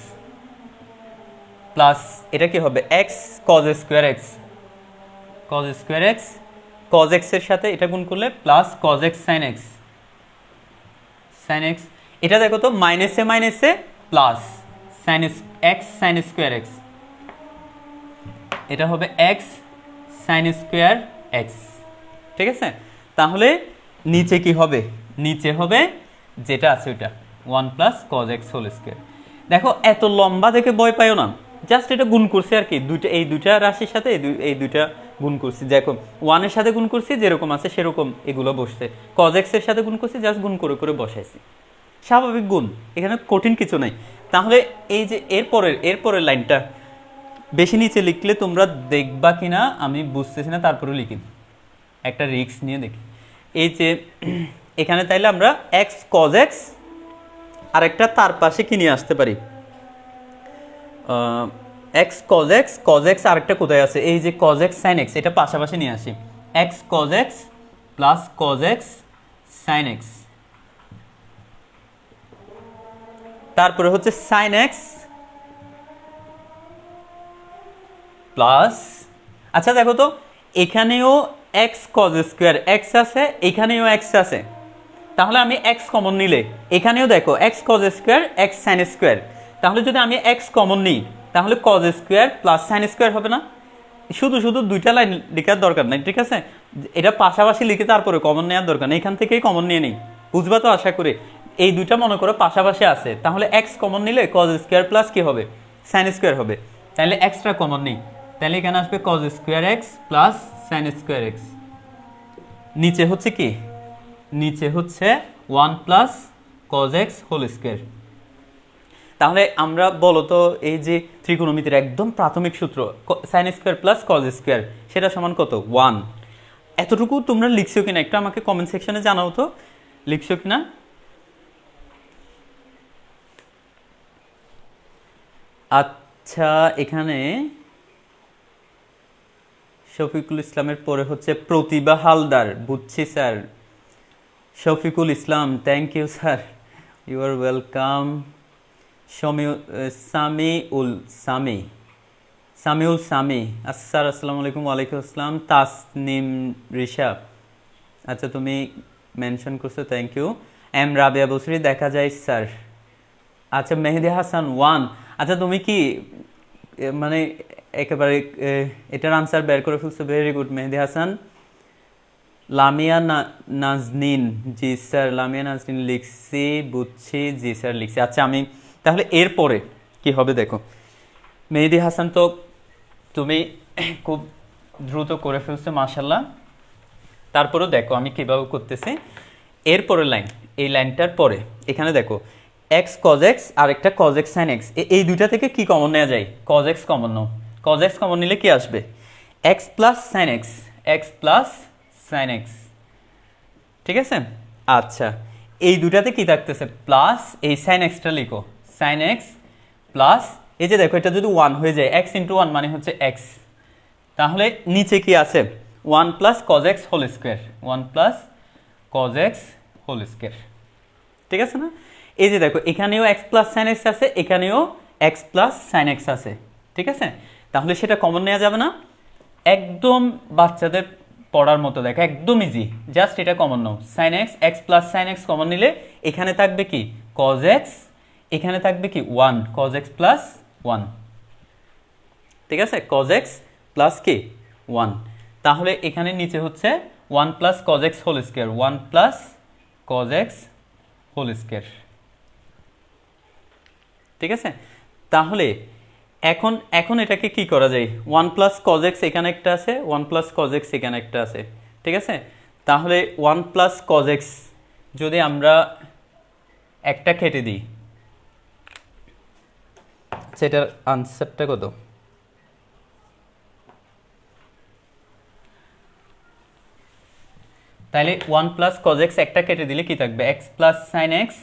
প্লাস এটা কি হবে x cos square x, cos square x, cos x এর সাথে এটা গুণ করলে plus cos x sin x, sin x, এটা দেখো তো মাইনাসে মাইনাসে plus sin x sin square x, এটা হবে x sin স্কোয়ার x, ঠিক আছে? তাহলে নিচে কি হবে, নিচে হবে যেটা আছে ওইটা 1 plus cos x whole square. দেখো এত লম্বা দেখে ভয় পাইও না, জাস্ট এটা গুণ করছি আর কি, এই দুইটা রাশির সাথে এই দুইটা গুণ করছি, দেখো 1 এর সাথে গুণ করছি যেরকম আছে সেরকম এগুলো বসছে, cos x এর সাথে গুণ করছি জাস্ট গুণ করে করে বসাইছি, স্বাভাবিক গুণ, এখানে কঠিন কিছু নাই। তাহলে এই যে এরপরের লাইনটা বেশি নিচে লিখলে তোমরা দেখবা কিনা আমি বুঝতেছি না, তারপরে লিখি, একটা রিস্ক নিয়ে দেখি। এই যে এখানে তাইলে আমরা x cos x আর একটা তার পাশে কি নিয়ে আসতে পারি, x cos x আরেকটা কোথায় আছে, এই যে cos x sin x, এটা পাশাপাশি নিয়ে আসি, x cos x plus cos x sin x, তারপরে হচ্ছে sin x প্লাস, আচ্ছা দেখো তো এখানেও x cos স্কোয়ার x আছে, এখানেও x আছে, তাহলে আমি x কমন নিলে এখানেও দেখো x cos square x sin square, তাহলে যদি আমি x কমন নিই তাহলে cos square plus sin square হবে না, শুধু শুধু দুইটা লাইন লেখার দরকার নাই, ঠিক আছে? এটা পাশাপাশি লিখে তারপরে কমন নেওয়ার দরকার নেই, এখান থেকেই কমন নিয়ে নিই। বুঝবা তো আশা করি। এই দুইটা মনে করো পাশাপাশি আছে, তাহলে এক্স কমন নিলে কজ স্কোয়ার প্লাস কি হবে, সাইন স্কোয়ার হবে। তাহলে এক্সট্রা কমন নিই, তাহলে এখানে আসবে cos square x plus sine square x. নিচে হচ্ছে কি, নিচে হচ্ছে 1 plus cos x whole square. তাহলে আমরা বলো তো এই যে ত্রিকোণমিতির একদম প্রাথমিক সূত্র sine square plus cos square, সেটা সমান কত, 1। এতটুকু তোমরা লিখছো কিনা একটু আমাকে কমেন্ট সেকশনে জানাও তো, লিখছো কিনা। আচ্ছা, এখানে শফিকুল ইসলামের পরে হচ্ছে প্রতিভা হালদার, বুঝছি sir. Shafiqul Islam, thank you sir, you are welcome. Samiul Sami, Samiul Sami, আচ্ছা স্যার আসসালামু আলাইকুম। ওয়ালাইকুম আসসালাম। তাসনিম রিশা, আচ্ছা তুমি মেনশন করছো, thank you. M Rabia Basri, দেখা যায় স্যার। আচ্ছা মেহেদি হাসান 1, আচ্ছা তুমি কি মানে একেবারে এটার আনসার বের করে ফেলছো, ভেরি গুড মেহেদি হাসান। লামিয়া নাজনীন, জি স্যার, লামিয়া নাজনীন লিখছি, বুঝছি, জি স্যার লিখছি। আচ্ছা আমি তাহলে এরপরে কি হবে দেখো, মেহেদি হাসান তো তুমি খুব দ্রুত করে ফেলছো মাশাল্লাহ। তারপরেও দেখো আমি কিভাবে করতেছি। এরপরের লাইন, এই লাইনটার পরে এখানে দেখো এক্স কজ এক্স আর একটা কজ এক্স সাইন এক্স, এই দুইটা থেকে কি কমন নেওয়া যায়, কজ এক্স কমন নাও। কজ এক্স কমন নিলে কি আসবে, x plus sine x, x plus sine x, ঠিক আছে? আচ্ছা এই দুটাতে কি থাকতেছে, প্লাস এই সাইন এক্সটা লিখো, সাইন এক্স প্লাস এই যে দেখো এটা যদি 1 হয়ে যায়, এক্স ইন্টু 1 মানে হচ্ছে এক্স, তাহলে নিচে কি আছে 1 plus cos x whole square, 1 plus cos x whole square, ঠিক আছে না? এই যে দেখো এখানেও এক্স প্লাস সাইন এক্স আছে, এখানেও এক্স প্লাস সাইন এক্স আছে, ঠিক আছে? তাহলে সেটা কমন নেওয়া যাবে না, একদম বাচ্চাদের পড়ার মতো দেখো, একদম ইজি, জাস্ট এটা কমন নাও, sine x, x plus sine x common নিলে এখানে থাকবে কি কজ এক্স, এখানে থাকবে কি 1, কজ এক্স প্লাস 1, ঠিক আছে? কজ এক্স প্লাস কি 1, তাহলে এখানে নিচে হচ্ছে 1 plus cos x whole square, 1 plus cos x whole square, ঠিক আছে? তাহলে এখন এখন এটাকে কি করা যায়, 1 প্লাস কজ এক্স এখানে একটা আছে, 1 প্লাস কজ এক্স এখানে একটা আছে, ঠিক আছে? তাহলে 1 প্লাস কজ এক্স যদি আমরা একটা কেটে দিই, সেটার আনসারটা কত, তাহলে 1 প্লাস কজ এক্স একটা কেটে দিলে কি থাকবে, x plus sine x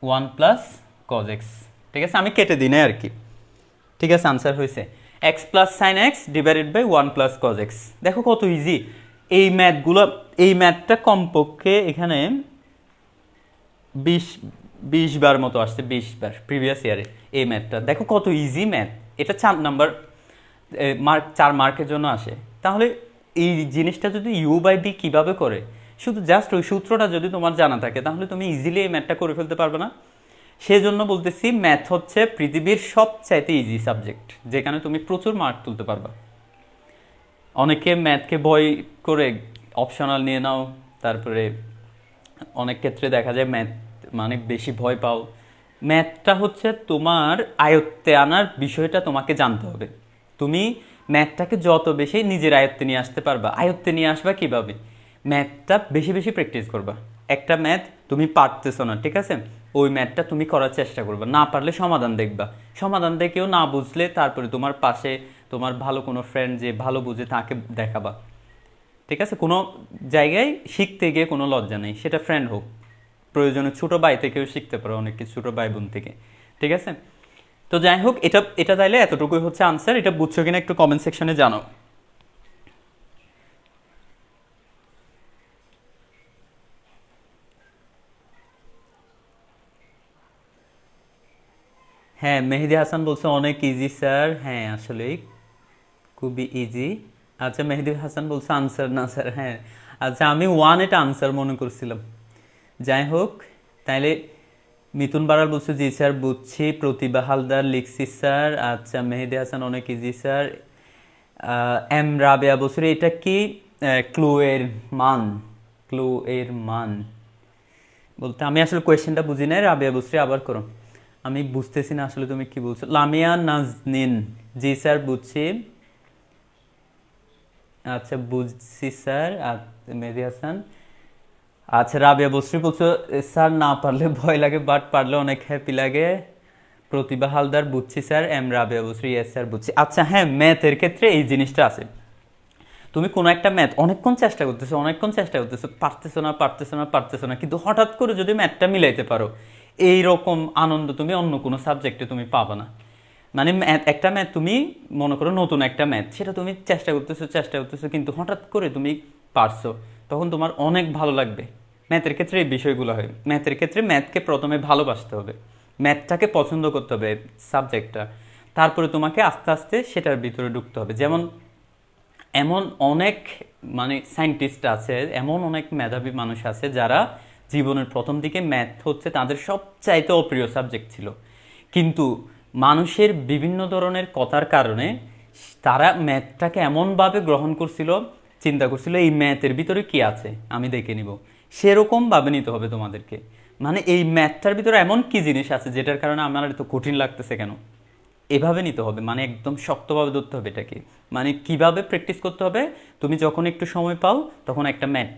1 plus cos x, ঠিক আছে? আমি কেটে দিই না আর কি, ঠিক আছে? আনসার হয়েছে x plus sine x divided by 1 plus cos x. দেখো কত ইজি এই ম্যাথগুলো, এই ম্যাথটা কমপক্ষে এখানে 20 বার মতো আসছে, 20 বার প্রিভিয়াস ইয়ারে এই ম্যাথটা, দেখো কত ইজি ম্যাথ। এটা 4 নাম্বার মার্ক, 4 মার্কের জন্য আসে। তাহলে এই জিনিসটা যদি ইউ বাই বি কীভাবে করে, শুধু জাস্ট ওই সূত্রটা যদি তোমার জানা থাকে তাহলে তুমি ইজিলি এই ম্যাথটা করে ফেলতে পারবে না? সেই জন্য বলতেছি ম্যাথ হচ্ছে পৃথিবীর সবচাইতে ইজি সাবজেক্ট, যেখানে তুমি প্রচুর মার্ক তুলতে পারবা। অনেকে ম্যাথকে ভয় করে অপশনাল নিয়ে নাও, তারপরে অনেক ক্ষেত্রে দেখা যায় ম্যাথ মানে বেশি ভয় পাও। ম্যাথটা হচ্ছে তোমার আয়ত্তে আনার বিষয়টা তোমাকে জানতে হবে। তুমি ম্যাথটাকে যত বেশি নিজের আয়ত্তে নিয়ে আসতে পারবা, আয়ত্তে নিয়ে আসবা কিভাবে, ম্যাথটা বেশি বেশি প্র্যাকটিস করবা। একটা ম্যাথ তুমি পারতেছো না, ঠিক আছে, ওই ম্যাথটা তুমি করার চেষ্টা করবা, না পারলে সমাধান দেখবা, সমাধান দেখেও না বুঝলে তারপরে তোমার পাশে তোমার ভালো কোনো ফ্রেন্ড যে ভালো বুঝে তাকে দেখাবা, ঠিক আছে? কোনো জায়গায় শিখতে গিয়ে কোনো লজ্জা নেই, সেটা ফ্রেন্ড হোক, প্রয়োজনে ছোট ভাই থেকেও শিখতে পারো, অনেক কিছু ছোট ভাই বোন থেকে, ঠিক আছে? তো যাই হোক, এটা এটা তাইলে এতটুকুই হচ্ছে আনসার। এটা বুঝছো কিনা একটু কমেন্ট সেকশনে জানাও। হ্যাঁ মেহেদি হাসান বলছে অনেক ইজি স্যার, হ্যাঁ আসলেই খুবই ইজি। আচ্ছা মেহেদি হাসান বলছে আনসার না স্যার, হ্যাঁ আচ্ছা আমি 1 এটা আনসার মনে করছিলাম। যাই হোক, তাইলে মিথুন বারাল বলছে জি স্যার বুঝছি, প্রতিভা হালদার লিখছি স্যার, আচ্ছা মেহেদি হাসান অনেক easy sir, M Rabeya Basri, এটা কি ক্লু এর মান? ক্লু এর মান বলতে আমি আসলে কোয়েশ্চেনটা বুঝি নাই, রাবেয়া বসরি আবার করো, আমি বুঝতেছি না আসলে তুমি কি বলছো। লামিয়া নাজনিন, জি স্যার বুঝছি। আচ্ছা বুঝছি স্যার। মেহেদি হাসান, আচ্ছা রাবেয়া বসরি বলছো স্যার না পারলে ভয় লাগে বাট পারলে অনেক হ্যাপি লাগে। প্রতিভা হালদার, বুঝছি sir. M Rabeya Basri, yes sir বুঝছি। আচ্ছা হ্যাঁ, ম্যাথের ক্ষেত্রে এই জিনিসটা আছে, তুমি কোনো একটা ম্যাথ অনেকক্ষণ চেষ্টা করতেছো, পারতেছো না, কিন্তু হঠাৎ করে যদি ম্যাথটা মিলাইতে পারো, এই রকম আনন্দ তুমি অন্য কোনো সাবজেক্টে তুমি পাবা না। মানে একটা ম্যাথ তুমি মনে করো নতুন একটা ম্যাথ, সেটা তুমি চেষ্টা করতেছো কিন্তু হঠাৎ করে তুমি পারছো, তখন তোমার অনেক ভালো লাগবে। ম্যাথের ক্ষেত্রে এই বিষয়গুলো হয়। ম্যাথের ক্ষেত্রে ম্যাথকে প্রথমে ভালোবাসতে হবে, ম্যাথটাকে পছন্দ করতে হবে সাবজেক্টটা, তারপরে তোমাকে আস্তে আস্তে সেটার ভিতরে ঢুকতে হবে। যেমন এমন অনেক মানে সায়েন্টিস্ট আছে, এমন অনেক মেধাবী মানুষ আছে যারা জীবনের প্রথম দিকে ম্যাথ হচ্ছে তাদের সবচাইতে অপ্রিয় সাবজেক্ট ছিল, কিন্তু মানুষের বিভিন্ন ধরনের কথার কারণে তারা ম্যাথটাকে এমনভাবে গ্রহণ করছিল, চিন্তা করছিল এই ম্যাথের ভিতরে কি আছে আমি দেখে নিব, সেরকম ভাবে নিতে হবে তোমাদেরকে। মানে এই ম্যাথটার ভিতরে এমন কি জিনিস আছে যেটার কারণে আমার এত কঠিন লাগতেছে কেন, এভাবে নিতে হবে। মানে একদম শক্তভাবে ধরতে হবে এটাকে। মানে কিভাবে প্র্যাকটিস করতে হবে, তুমি যখন একটু সময় পাও তখন একটা ম্যাথ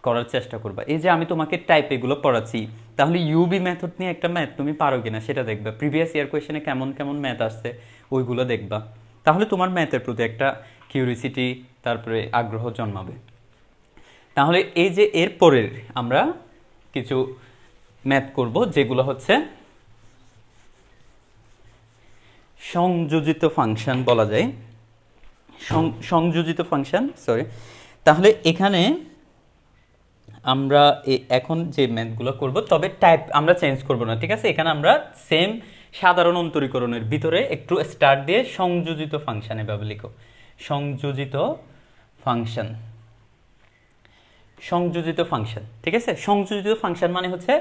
করার চেষ্টা করবা। এই যে আমি তোমাকে টাইপ এগুলো পড়াচ্ছি, তাহলে ইউবি মেথড নিয়ে একটা ম্যাথ তুমি পারো কিনা সেটা দেখবা, প্রিভিয়াস ইয়ার কোয়েশনে কেমন কেমন ম্যাথ আসছে ওইগুলো দেখবা, তাহলে তোমার ম্যাথের প্রতি একটা কিউরিসিটি, তারপরে আগ্রহ জন্মাবে। তাহলে এই যে এর পরের আমরা কিছু ম্যাথ করব যেগুলো হচ্ছে সংযোজিত ফাংশন বলা যায়, সংযোজিত ফাংশন, সরি। তাহলে এখানে আমরা এখন যে ম্যাথগুলো করব, তবে টাইপ আমরা চেঞ্জ করব না, ঠিক আছে? এখানে আমরা সেম সাধারণ অন্তরীকরণের ভিতরে একটু স্টার্ট দিয়ে সংযোজিত ফাংশন এভাবে লিখো, সংযোজিত ফাংশন, সংযোজিত ফাংশন, ঠিক আছে? সংযোজিত ফাংশন মানে হচ্ছে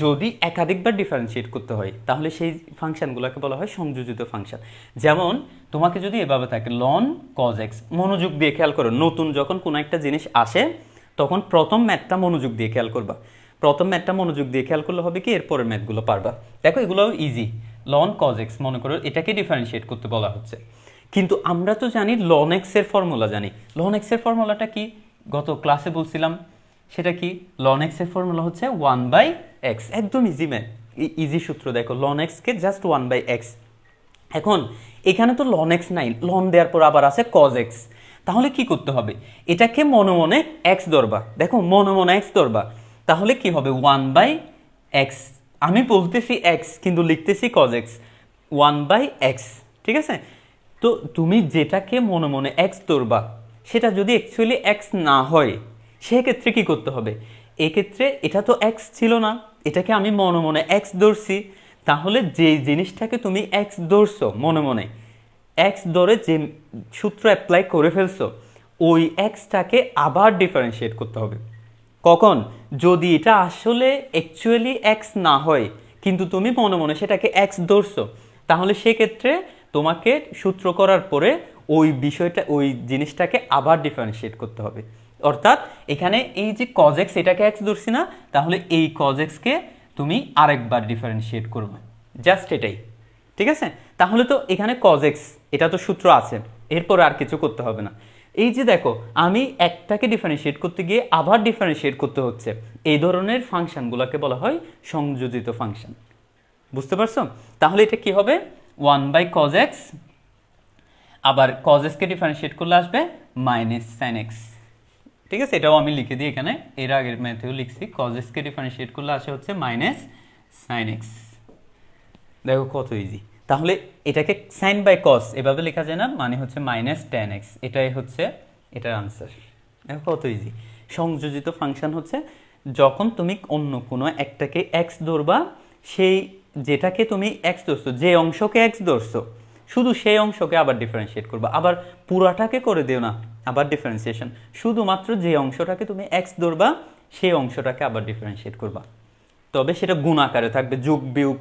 যদি একাধিকবার ডিফারেন্সিয়েট করতে হয় তাহলে সেই ফাংশনগুলোকে বলা হয় সংযোজিত ফাংশন। যেমন তোমাকে যদি এভাবে থাকে লন কজ এক্স, মনোযোগ দিয়ে খেয়াল করো, নতুন যখন কোনো একটা জিনিস আসে তখন প্রথম ম্যাথটা মনোযোগ দিয়ে খেয়াল করবা, প্রথম ম্যাথটা মনোযোগ দিয়ে খেয়াল করলে হবে কি এরপরের ম্যাথগুলো পারবা। দেখো এগুলো ইজি, লন কজ এক্স মনে করো এটাকে ডিফারেন্সিয়েট করতে বলা হচ্ছে, কিন্তু আমরা তো জানি লন এক্স এর ফর্মুলা জানি। লন এক্স এর ফর্মুলাটা কি গত ক্লাসে বলছিলাম, সেটা কি? লন এক্স এর ফর্মুলা হচ্ছে 1/x, একদম ইজি ম্যাথ, ইজি সূত্র। দেখো লন এক্স কে জাস্ট 1/x। এখন এখানে তো লন এক্স নাই, লন দেওয়ার পর আবার আছে কজ এক্স, তাহলে কি করতে হবে? এটাকে মনে মনে এক্স ধরবা, দেখো মনে মনে এক্স ধরবা, তাহলে কি হবে 1/x, আমি বলতেছি এক্স কিন্তু লিখতেছি কজ এক্স, 1/x, ঠিক আছে? তো তুমি যেটাকে মনে মনে এক্স ধরবা সেটা যদি অ্যাকচুয়ালি এক্স না হয় সেক্ষেত্রে কি করতে হবে? এক্ষেত্রে এটা তো এক্স ছিল না, এটাকে আমি মনে মনে এক্স ধরছি, তাহলে যে জিনিসটাকে তুমি এক্স ধরছো মনে মনে, এক্স ধরে যে সূত্র অ্যাপ্লাই করে ফেলছো, ওই এক্সটাকে আবার ডিফারেন্সিয়েট করতে হবে। কখন? যদি এটা আসলে অ্যাকচুয়ালি এক্স না হয় কিন্তু তুমি মনে মনে সেটাকে এক্স ধরছো, তাহলে সেক্ষেত্রে তোমাকে সূত্র করার পরে ওই বিষয়টা, ওই জিনিসটাকে আবার ডিফারেন্সিয়েট করতে হবে। অর্থাৎ এখানে এই যে কজ এক্স এটাকে এক্স ধরছি না, তাহলে এই কজ এক্সকে তুমি আরেকবার ডিফারেন্সিয়েট করবে, জাস্ট এটাই, ঠিক আছে? তাহলে তো এখানে কজ এক্স এটা তো সূত্র আছে, এরপর আর কিছু করতে হবে না। এই যে দেখো আমি একটাকে ডিফারেন্সিয়েট করতে গিয়ে আবার ডিফারেন্সিয়েট করতে হচ্ছে, এই ধরনের ফাংশনগুলোকে বলা হয় সংযোজিত ফাংশন। বুঝতে পারছো? তাহলে এটা কি হবে 1/cos x, আবার cos x কে ডিফারেন্সিয়েট করলে আসবে -sin x, ঠিক আছে? এটাও আমি লিখে দিই এখানে, এর আগের ম্যাথেও লিখছি, cos x কে ডিফারেন্সিয়েট করলে আসে হচ্ছে -sin x। দেখো কত ইজি। তাহলে এটাকে sin বাই cos এভাবে লেখা যায় না, মানে হচ্ছে -tan x, এটাই হচ্ছে এটার আনসার। দেখো কত ইজি। সংযোজিত ফাংশন হচ্ছে যখন তুমি অন্য কোনো একটাকে x ধরবা, সেই যেটাকে তুমি x ধরছো, যে অংশকে x ধরছো শুধু সেই অংশকে আবার ডিফারেন্সিয়েট করবা, আবার পুরাটাকে করে দিও না আবার ডিফারেন্সিয়েশন, শুধুমাত্র যে অংশটাকে তুমি x ধরবা সেই অংশটাকে আবার ডিফারেন্সিয়েট করবা, তবে সেটা গুণ আকারে থাকবে, যোগ বিয়োগ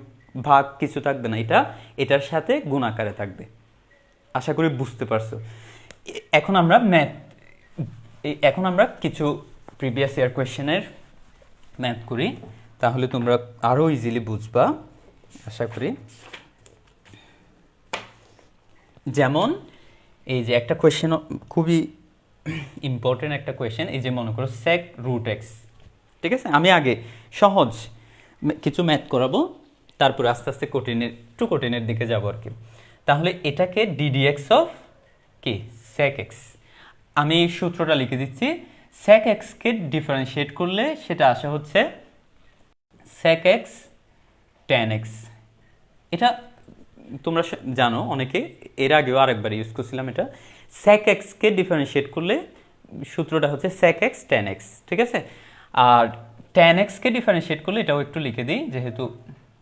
ভাগ কিছু থাকবে না, এটা এটার সাথে গুণ আকারে থাকবে। আশা করি বুঝতে পারছো। এখন আমরা কিছু প্রিভিয়াস ইয়ার কোয়েশ্চেনের ম্যাথ করি, তাহলে তোমরা আরো ইজিলি বুঝবা আশা করি। যেমন এই যে একটা কোয়েশ্চেন, খুবই ইম্পর্টেন্ট একটা কোয়েশ্চেন, এই যে মনে করো sec root x, ঠিক আছে? আমি আগে সহজ কিছু ম্যাথ করাবো, তারপরে আস্তে আস্তে কঠিনের দিকে যাবো আর কি। তাহলে এটাকে ddx অফ কি sec x, আমি এই সূত্রটা লিখে দিচ্ছি। sec x কে ডিফারেন্সিয়েট করলে সেটা আসে হচ্ছে sec x tan x। এটা তোমরা জানো, অনেকে এর আগেও আরেকবার ইউজ করছিলাম এটা। sec x কে ডিফারেন্সিয়েট করলে সূত্রটা হচ্ছে sec x tan x, ঠিক আছে? আর tan x কে ডিফারেন্সিয়েট করলে, এটাও একটু লিখে দিই যেহেতু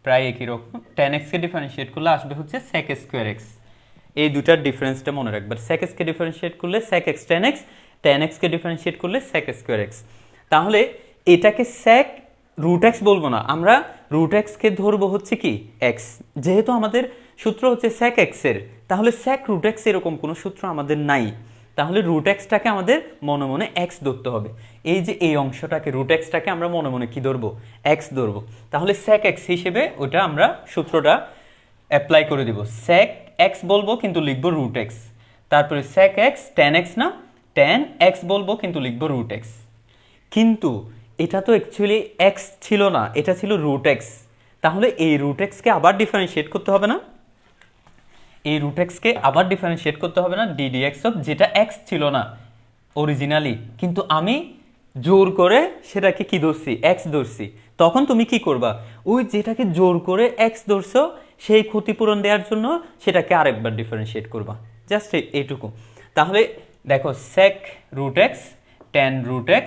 প্রায় একই রকম, tan x কে ডিফারেন্সিয়েট করলে আসবে হচ্ছে sec square x। এই দুটার ডিফারেন্সটা মনে রাখবে। sec x কে ডিফারেন্সিয়েট করলে sec x tan x, tan x কে ডিফারেন্সিয়েট করলে sec square x। তাহলে এটাকে sec root x বলবো না, আমরা root x কে ধরবো হচ্ছে কি x, যেহেতু আমাদের সূত্র হচ্ছে sec x এর, তাহলে sec root x এরকম কোনো সূত্র আমাদের নাই। তাহলে root x টাকে আমাদের মনে মনে x ধরতে হবে। এই যে এই অংশটাকে root x টাকে আমরা মনে মনে কি ধরবো, x ধরবো। তাহলে sec x হিসেবে ওটা আমরা সূত্রটা অ্যাপ্লাই করে দিব। sec x বলবো কিন্তু লিখবো root x, তারপরে sec x tan x না, tan x বলবো কিন্তু লিখবো root x। কিন্তু এটা তো অ্যাকচুয়ালি x ছিল না, এটা ছিল root x। তাহলে এই root x কে আবার ডিফারেন্সিয়েট করতে হবে না, এই root x কে আবার ডিফারেন্সিয়েট করতে হবে না ddx অফ, যেটা x ছিল না অরিজিনালি, কিন্তু আমি জোর করে সেটাকে কি ধরছি, x ধরছি। তখন তুমি কি করবা, ওই যেটাকে জোর করে x ধরছো সেই ক্ষতিপূরণ দেওয়ার জন্য সেটাকে আরেকবার ডিফারেন্সিয়েট করবা, জাস্ট এইটুকু। তাহলে দেখো sec root x tan root x,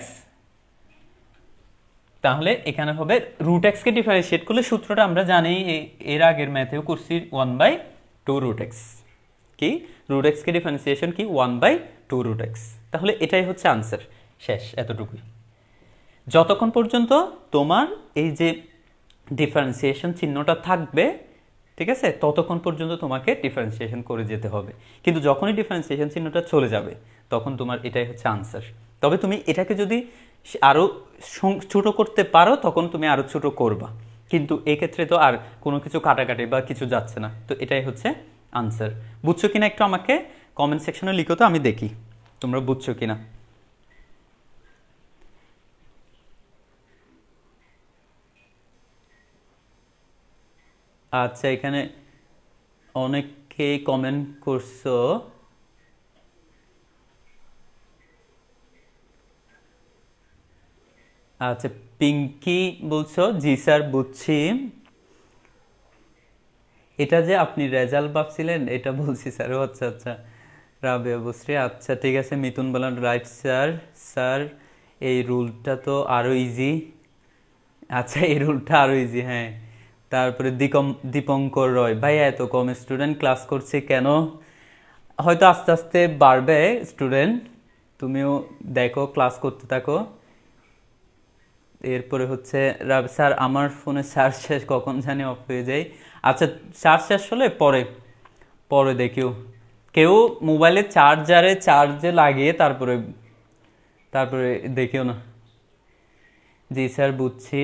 তাহলে এখানে হবে root x কে ডিফারেন্সিয়েট করলে সূত্রটা আমরা জানি, এর আগের ম্যাথেও করছি 1/2 root x। কি root x কে ডিফারেন্সিয়েশন কি 1/2 root x। তাহলে এটাই হচ্ছে আনসার, শেষ, এতটুকুই। যতক্ষণ পর্যন্ত তোমার এই যে ডিফারেন্সিয়েশন চিহ্নটা থাকবে, ঠিক আছে, ততক্ষণ পর্যন্ত তোমাকে ডিফারেন্সিয়েশন করে যেতে হবে। কিন্তু যখনই ডিফারেন্সিয়েশন চিহ্নটা চলে যাবে তখন তোমার এটাই হচ্ছে আনসার। তবে তুমি এটাকে যদি আরো ছোট করতে পারো তখন তুমি আরো ছোট করবা, কিন্তু এই ক্ষেত্রে তো আর কোনো কিছু কাটাকাটি বা কিছু যাচ্ছে না। তো এটাই হচ্ছে আনসার। বুঝছো কিনা একটু আমাকে কমেন্ট সেকশনে লিখো তো, আমি দেখি তোমরা বুঝছো কিনা। আচ্ছা, এখানে অনেকেই কমেন্ট করছো। আচ্ছা, পিঙ্কি বলছো জি স্যার বুঝছি। এটা যে আপনি রেজাল্ট ভাবছিলেন এটা বলছি স্যার। ও আচ্ছা আচ্ছা, রাবেয়া বসরি, আচ্ছা ঠিক আছে। মিথুন বলেন রাইট স্যার। স্যার এই রুলটা তো আরো ইজি। আচ্ছা, এই রুলটা আরো ইজি, হ্যাঁ। তারপরে দীপঙ্কর রয়, ভাইয়া এত কম স্টুডেন্ট ক্লাস করছে কেন? হয়তো আস্তে আস্তে বাড়বে স্টুডেন্ট, তুমিও দেখো ক্লাস করতে থাকো। এরপরে হচ্ছে স্যার আমার ফোনে চার্জ শেষ, কখন জানি অফ হয়ে যায়। আচ্ছা, চার্জ শেষ হলে পরে পরে দেখিও, কেউ মোবাইলে চার্জে লাগিয়ে তারপরে তারপরে দেখিও না। জি স্যার বুঝছি,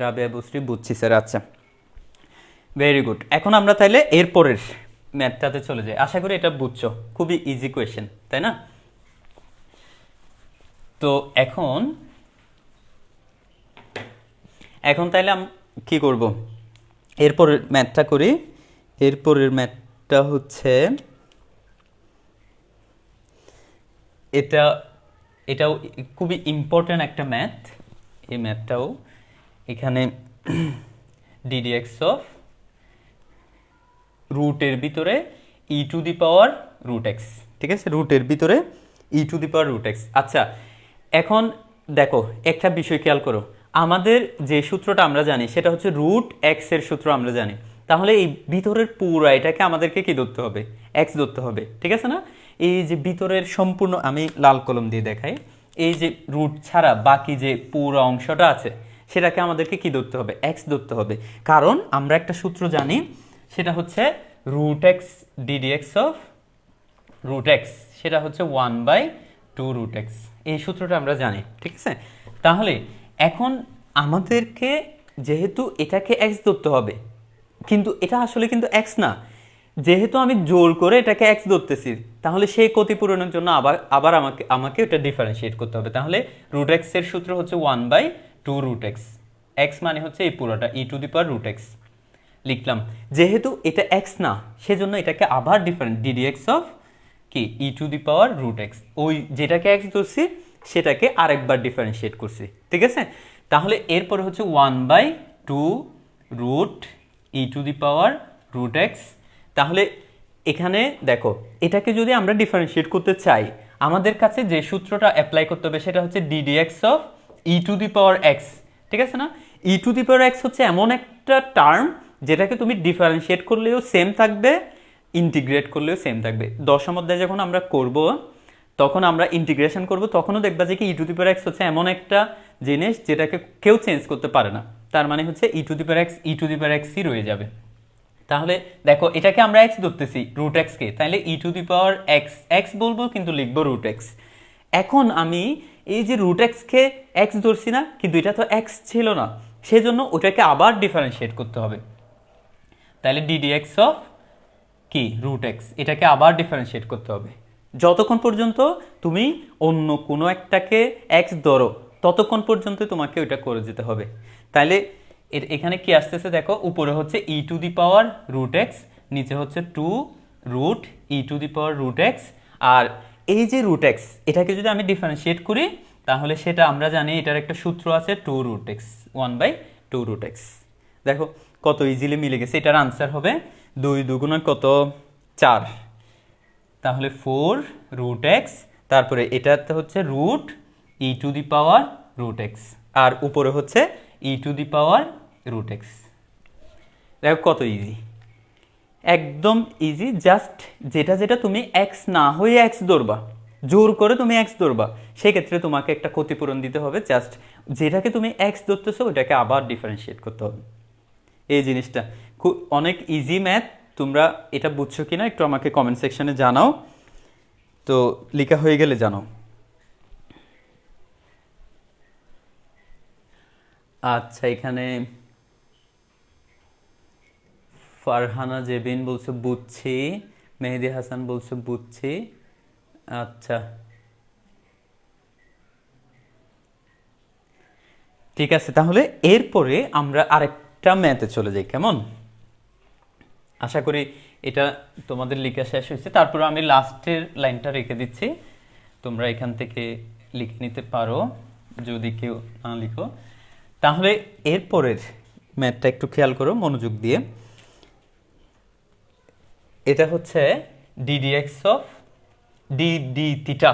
রাবেয়া বুঝছি, বুঝছি স্যার। আচ্ছা, ভেরি গুড। এখন আমরা তাইলে এরপরের ম্যাথটাতে চলে যাই। আশা করি এটা বুঝছো, খুবই ইজি কোয়েশ্চেন, তাই না? তো এখন তাইলে কি করব, এরপরের ম্যাথটা করি। এরপরের ম্যাথটা হচ্ছে এটাও খুবই ইম্পর্টেন্ট একটা ম্যাথ। এই ম্যাথটাও এখানে ddx অফ রুটের ভিতরে e to the power root x, ঠিক আছে, রুটের ভিতরে e to the power root x. আচ্ছা, এখন দেখো একটা বিষয় খেয়াল করো, আমাদের যে সূত্রটা আমরা জানি সেটা হচ্ছে রুট এক্স এর সূত্র আমরা জানি। তাহলে এই ভিতরের পুরা এটাকে আমাদেরকে কি ধরতে হবে, এক্স ধরতে হবে, ঠিক আছে না? এই যে ভিতরের সম্পূর্ণ, আমি লাল কলম দিয়ে দেখাই, এই যে রুট ছাড়া বাকি যে পুরো অংশটা আছে সেটাকে আমাদেরকে কি ধরতে হবে, এক্স ধরতে হবে। কারণ আমরা একটা সূত্র জানি, সেটা হচ্ছে root x ddx of root x, সেটা হচ্ছে 1/2 রুট এক্স। এই সূত্রটা আমরা জানি, ঠিক আছে। তাহলে এখন আমাদেরকে যেহেতু এটাকে এক্স ধরতে হবে, কিন্তু এটা আসলে কিন্তু এক্স না, যেহেতু আমি জোর করে এটাকে এক্স ধরতেছি, তাহলে সেই ক্ষতিপূরণের জন্য আবার আবার আমাকে আমাকে এটা ডিফারেন্সিয়েট করতে হবে। তাহলে রুট এক্স এর সূত্র হচ্ছে 1/2 রুট এক্স। এক্স মানে হচ্ছে এই পুরোটা e⁻√ x লিখলাম। যেহেতু এটা এক্স না, সেজন্য এটাকে আবার ডিফারেন্ট ddx অফ কি e⁻√ x, ওই যেটাকে এক্স ধরছি সেটাকে আরেকবার ডিফারেন্সিয়েট করছি, ঠিক আছে। তাহলে এরপরে হচ্ছে 1/2 রুট e⁻√ x। তাহলে এখানে দেখো, এটাকে যদি আমরা ডিফারেন্সিয়েট করতে চাই, আমাদের কাছে যে সূত্রটা অ্যাপ্লাই করতে হবে সেটা হচ্ছে ddx অফ e⁻x, ঠিক আছে না। e⁻x হচ্ছে এমন একটা টার্ম যেটাকে তুমি ডিফারেন্সিয়েট করলেও সেম থাকবে, ইন্টিগ্রেট করলেও সেম থাকবে। দশম অধ্যায় যখন আমরা করব, তখন আমরা ইন্টিগ্রেশন করব, তখনও দেখবা যে কি e⁻x হচ্ছে এমন একটা জিনিস যেটাকে কেউ চেঞ্জ করতে পারে না। তার মানে হচ্ছে e⁻x রয়ে যাবে। তাহলে দেখো, এটাকে আমরা এক্স ধরতেছি, রুট এক্স কে, তাহলে e⁻x বলবো কিন্তু লিখবো রুট এক্স। এখন আমি এই যে রুট এক্স কে এক্স ধরছি না, কিন্তু এটা তো এক্স ছিল না, সেজন্য ওটাকে আবার ডিফারেন্সিয়েট করতে হবে। তাহলে ddx অফ কি রুট এক্স, এটাকে আবার ডিফারেন্সিয়েট করতে হবে। যতক্ষণ পর্যন্ত তুমি অন্য কোনো একটাকে এক্স ধরো, ততক্ষণ পর্যন্ত তোমাকে ওইটা করে যেতে হবে। তাহলে এখানে কি আসতেছে দেখো, উপরে হচ্ছে e⁻√ x, নিচে হচ্ছে 2 রুট e⁻√ x, আর এই যে রুট এক্স, এটাকে যদি আমি ডিফারেন্সিয়েট করি, তাহলে সেটা আমরা জানি এটার একটা সূত্র আছে 2 রুট এক্স, 1/2 রুট এক্স। দেখো কত ইজিলি মিলে গেছে। এটার আনসার হবে 2 2 কত 4, তাহলে 4 রুট এক্স, তারপরে এটাতে হচ্ছে রুট e⁻√ x, আর উপরে হচ্ছে e⁻√ x। দেখো কত ইজি, একদম ইজি। জাস্ট যেটা যেটা তুমি এক্স না হয়ে এক্স ধরবা, জোর করে তুমি এক্স ধরবা, সেক্ষেত্রে তোমাকে একটা ক্ষতিপূরণ দিতে হবে। জাস্ট যেটাকে তুমি এক্স ধরতেছো ওইটাকে আবার ডিফারেন্সিয়েট করতে হবে। এই জিনিসটা খুব অনেক ইজি ম্যাথ। তোমরা এটা বুঝছো কিনা একটু আমাকে কমেন্ট সেকশনে জানাও, তো লেখা হয়ে গেলে জানাও। আচ্ছা, এখানে ফারহানা জেবিন বলছে বুঝছি, মেহেদি হাসান বলছে বুঝছি। আচ্ছা ঠিক আছে, তাহলে এরপরে আমরা আরেকটা ম্যাথে চলে যাই, কেমন? আশা করি এটা তোমাদের লেখা শেষ হয়েছে। তারপরে আমি লাস্টের লাইনটা রেখে দিচ্ছি, তোমরা এখান থেকে লিখে নিতে পারো যদি কেউ না লিখো। তাহলে এরপরের ম্যাথটা একটু খেয়াল করো মনোযোগ দিয়ে। এটা হচ্ছে ddx অফ d থিটা।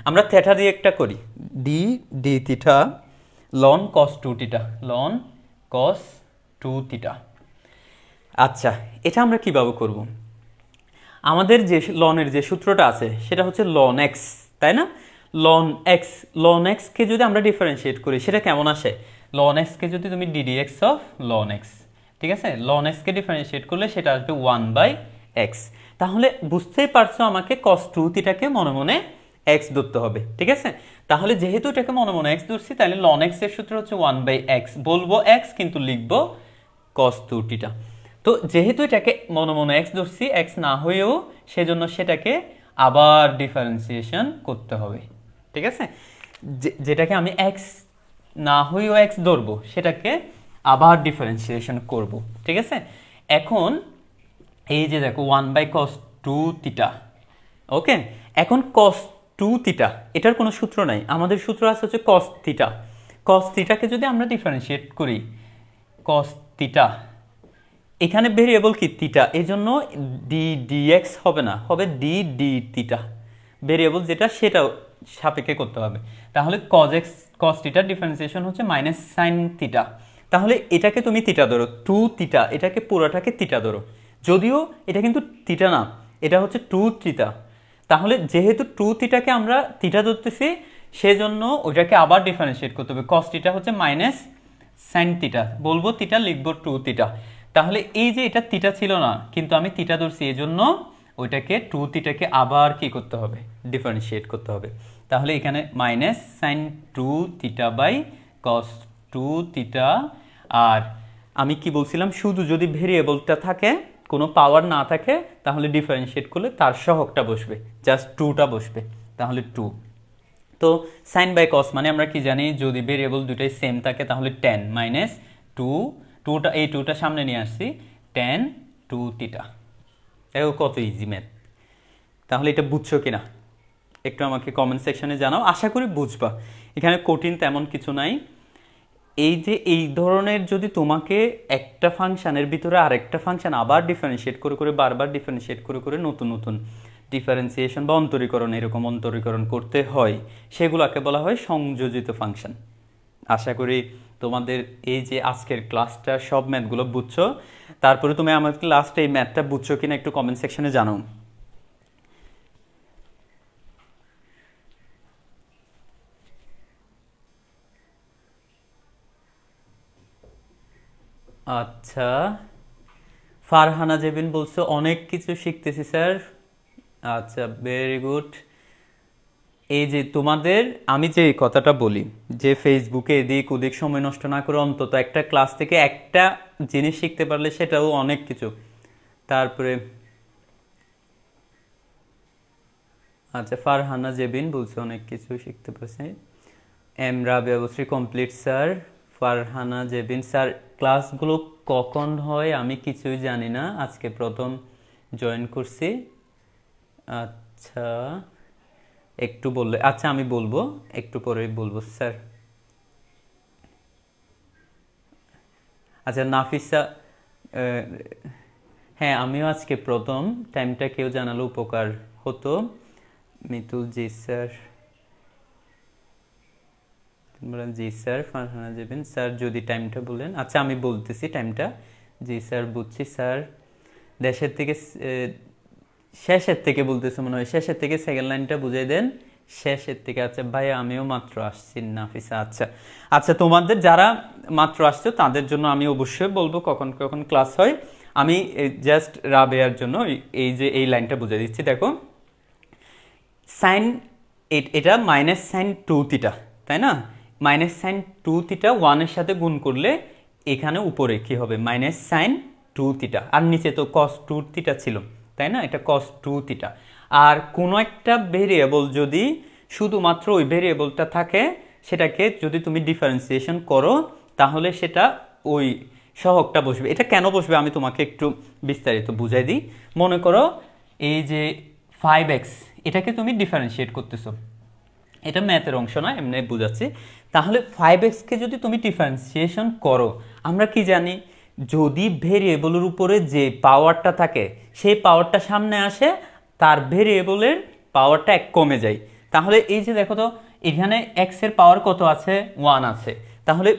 আমরা থিটা দিয়ে একটা করি, d theta ln cos 2 theta, ln cos 2 theta. আচ্ছা, এটা আমরা কিভাবে করব? আমাদের যে লনের যে সূত্রটা আছে সেটা হচ্ছে লন এক্স, তাই না? লন এক্স কে যদি আমরা ডিফারেন্সিয়েট করি সেটা কেমন আসে? লন এক্স কে যদি তুমি ddx অফ লন এক্স, ঠিক আছে, লন এক্স কে ডিফারেন্সিয়েট করলে সেটা আসবে 1/x। তাহলে বুঝতেই পারছো আমাকে cos 2 থিটাকে মনে মনে x ধরতে হবে, ঠিক আছে। তাহলে যেহেতু এটাকে মনে মনে x ধরছি, তাহলে ln x এর সূত্র হচ্ছে 1/x, বলবো x কিন্তু লিখবো cos 2 থিটা। তো যেহেতু এটাকে মনে মনে x ধরছি, x না হয়েও, সেজন্য সেটাকে আবার ডিফারেন্সিয়েশন করতে হবে, ঠিক আছে। যেটাকে আমি x না হয়েও x ধরবো, সেটাকে আবার ডিফারেন্সিয়েশন করব, ঠিক আছে। এখন এই যে দেখো 1/cos 2 থিটা, ওকে। এখন cos 2 থিটা, এটার কোনো সূত্র নাই, আমাদের সূত্র আছে হচ্ছে cos থিটা। cos থিটাকে যদি আমরা ডিফারেন্সিয়েট করি, cos থিটা, এখানে ভেরিয়েবল কি থিটা, এই জন্য dx হবে না, হবে d থিটা। ভেরিয়েবল যেটা সেটা সাপেক্ষে করতে হবে। তাহলে cos থিটার ডিফারেন্সিয়েশন হচ্ছে মাইনাস সাইন থিটা। তাহলে এটাকে তুমি থিটা ধরো, 2 থিটা, এটাকে পুরোটাকে থিটা ধরো, যদিও এটা কিন্তু থিটা না, এটা হচ্ছে 2 থিটা। তাহলে যেহেতু 2 থিটাকে আমরা থিটা ধরতেছি, সেজন্য ওইটাকে আবার ডিফারেন্সিয়েট করতে হবে। cos থিটা হচ্ছে মাইনাস সাইন থিটা, বলবো থিটা, লিখবো 2 থিটা। তাহলে এই যে এটা থিটা ছিল না, কিন্তু আমি থিটা ধরছি, এই জন্য ওইটাকে টু থিটাকে আবার কি করতে হবে, ডিফারেন্সিয়েট করতে হবে। তাহলে এখানে minus sine two theta by cos two theta. আর আমি কি বলছিলাম, শুধু যদি ভেরিয়েবলটা থাকে, কোনো পাওয়ার না থাকে, তাহলে ডিফারেন্সিয়েট করলে তার সহগটা বসবে, জাস্ট টুটা বসবে, তাহলে টু। তো সাইন বাই কস মানে আমরা কি জানি, যদি ভেরিয়েবল দুটাই সেম থাকে তাহলে টেন মাইনাস টু, টুটা এই টুটা সামনে নিয়ে আসছি, টেন টু থিটা। দেখো কত ইজি ম্যাথ। তাহলে এটা বুঝছো কিনা একটু আমাকে কমেন্ট সেকশনে জানাও, আশা করি বুঝবা। এখানে কঠিন তেমন কিছু নাই। এই যে এই ধরনের যদি তোমাকে একটা ফাংশনের ভিতরে আরেকটা ফাংশন আবার ডিফারেন্সিয়েট করে করে, বারবার ডিফারেন্সিয়েট করে করে নতুন নতুন ডিফারেন্সিয়েশন বা অন্তরীকরণ, এরকম অন্তরীকরণ করতে হয়, সেগুলোকে বলা হয় সংযোজিত ফাংশন। আশা করি তোমাদের এই যে আজকের ক্লাসটা সব ম্যাথগুলো বুঝছো। তারপরে তুমি আমাকে লাস্টে এই ম্যাথটা বুঝছো কিনা একটু কমেন্ট সেকশনে জানাও। আচ্ছা, ফারহানা জেবিন বলছো অনেক কিছু শিখতেছি স্যার। আচ্ছা, ভেরি গুড। এই যে তোমাদের আমি যে কথাটা বলি, যে ফেসবুকে এদিক ওদিক সময় নষ্ট না করে অন্তত একটা ক্লাস থেকে একটা জিনিস শিখতে পারলে সেটাও অনেক কিছু। তারপরে আচ্ছা, ফারহানা জেবিন বলছে অনেক কিছু শিখতে পারছে। এম রাবিয়া বলছি complete sir. Farhana Jebin sir ক্লাসগুলো কখন হয় আমি কিছুই জানি না, আজকে প্রথম জয়েন করছি। আচ্ছা, একটু বললে, আচ্ছা আমি বলবো, একটু পরে বলবো স্যার। আচ্ছা নাফিসা, হ্যাঁ আমিও আজকে প্রথম, টাইমটা কেউ জানালে উপকার হতো। মিতুল জি স্যার, জি স্যার। ফারহানা জেবিন স্যার যদি টাইমটা বলেন। আচ্ছা আমি বলতেছি টাইমটা। জি স্যার বুঝছি স্যার। দেশের থেকে শেষের থেকে বলতেছে মনে হয়, শেষের থেকে সেকেন্ড লাইনটা বুঝিয়ে দেন, শেষের থেকে। আচ্ছা ভাই আমিও মাত্র আসছি নাফিসা। আচ্ছা আচ্ছা, তোমাদের যারা মাত্র আসছো তাদের জন্য আমি অবশ্যই বলবো কখন কখন ক্লাস হয়। আমি জাস্ট রাবেয়ার জন্য এই যে এই লাইনটা বুঝিয়ে দিচ্ছি। দেখো সাইন, এটা মাইনাস সাইন টু থিটা, তাই না? মাইনাস সাইন টু থিটা ওয়ানের সাথে গুণ করলে এখানে উপরে কি হবে, মাইনাস সাইন টু থিটা, আর নিচে তো কস টু থিটা ছিল, তাই না? এটা কস টু থিটা। আর কোনো একটা ভেরিয়েবল যদি শুধুমাত্র ওই ভেরিয়েবলটা থাকে, সেটাকে যদি তুমি ডিফারেন্সিয়েশন করো তাহলে সেটা ওই সহগটা বসবে। এটা কেন বসবে আমি তোমাকে একটু বিস্তারিত বুঝাই দিই। মনে করো এই যে 5x, এটাকে তুমি ডিফারেন্সিয়েট করতেছো, এটা ম্যাথের অংশ না, এমনি বুঝাচ্ছি। তাহলে 5x-কে যদি তুমি ডিফারেন্সিয়েশন করো, আমরা কি জানি, যদি ভেরিয়েবলের উপরে যে পাওয়ারটা থাকে সেই পাওয়ারটা সামনে আসে, তার ভেরিয়েবলের পাওয়ারটা এক কমে যায়। তাহলে এই যে দেখো তো, এখানে x এর পাওয়ার কত আছে, 1 আছে। তাহলে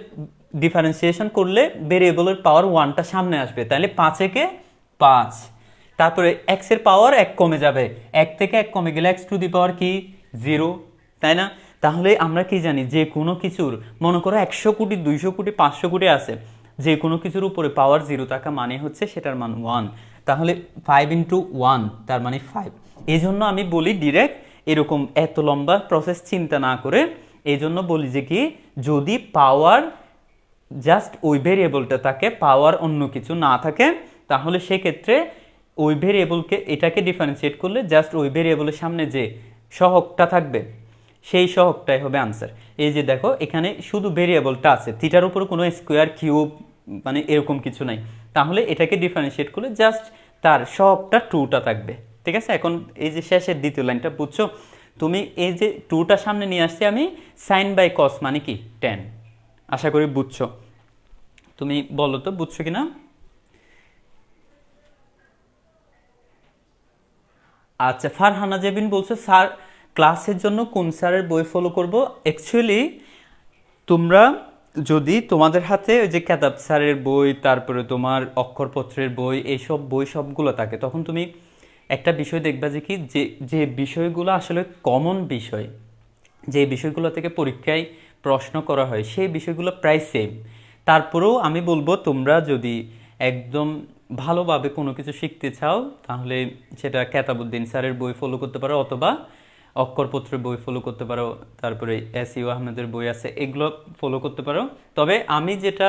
ডিফারেন্সিয়েশন করলে ভেরিয়েবলের পাওয়ার 1টা সামনে আসবে, তাহলে 5 5। তারপরে x এর পাওয়ার 1 কমে যাবে, 1 থেকে 1 কমে গেলে x টু দি পাওয়ার কি 0, তাই না? তাহলে আমরা কি জানি, যে কোনো কিছুর মনে করো 100 কোটি 200 কোটি 500 কোটি আছে, যে কোনো কিছুর উপরে পাওয়ার 0 থাকা মানে হচ্ছে সেটার মান 1। তাহলে 5 ইন্টু 1 তার মানে 5। এই জন্য আমি বলি ডিরেক্ট, এরকম এত লম্বা প্রসেস চিন্তা না করে, এই জন্য বলি যে কি, যদি পাওয়ার জাস্ট ওই ভেরিয়েবলটা থাকে, পাওয়ার অন্য কিছু না থাকে, তাহলে সেক্ষেত্রে ওই ভেরিয়েবলকে, এটাকে ডিফারেন্সিয়েট করলে জাস্ট ওই ভেরিয়েবলের সামনে যে সহগটা থাকবে সেই সহগটাই হবে আনসার। এই যে দেখো এখানে শুধু ভেরিয়েবলটা আছে, থিটার উপরে কোনো স্কোয়ার কিউব মানে এরকম কিছু নাই, তাহলে এটাকে ডিফারেন্সিয়েট করলে জাস্ট তার সহগটা টুটা থাকবে। ঠিক আছে? এখন এই যে শেষের দ্বিতীয় লাইনটা বুঝছো তুমি, এই যে টুটা সামনে নিয়ে আসছি আমি, সাইন বাই কস মানে কি 10। আশা করি বুঝছো। তুমি বলো তো বুঝছো কিনা। আচ্ছা, ফারহানা জেবিন বলছো স্যার ক্লাসের জন্য কোন স্যারের বই ফলো করব। অ্যাকচুয়ালি তোমরা যদি তোমাদের হাতে ওই যে কেতাব স্যারের বই, তারপরে তোমার অক্ষরপত্রের বই, এইসব বই সবগুলো থাকে, তখন তুমি একটা বিষয় দেখবা যে কি, যে যে বিষয়গুলো আসলে কমন বিষয়, যে বিষয়গুলো থেকে পরীক্ষায় প্রশ্ন করা হয় সেই বিষয়গুলো প্রায় সেম। তারপরেও আমি বলবো তোমরা যদি একদম ভালোভাবে কোনো কিছু শিখতে চাও তাহলে সেটা কেতাবুদ্দিন স্যারের বই ফলো করতে পারো, অথবা অক্ষরপত্রের বই ফলো করতে পারো, তারপরে এসইউ আহমেদের বই আছে, এগুলো ফলো করতে পারো। তবে আমি যেটা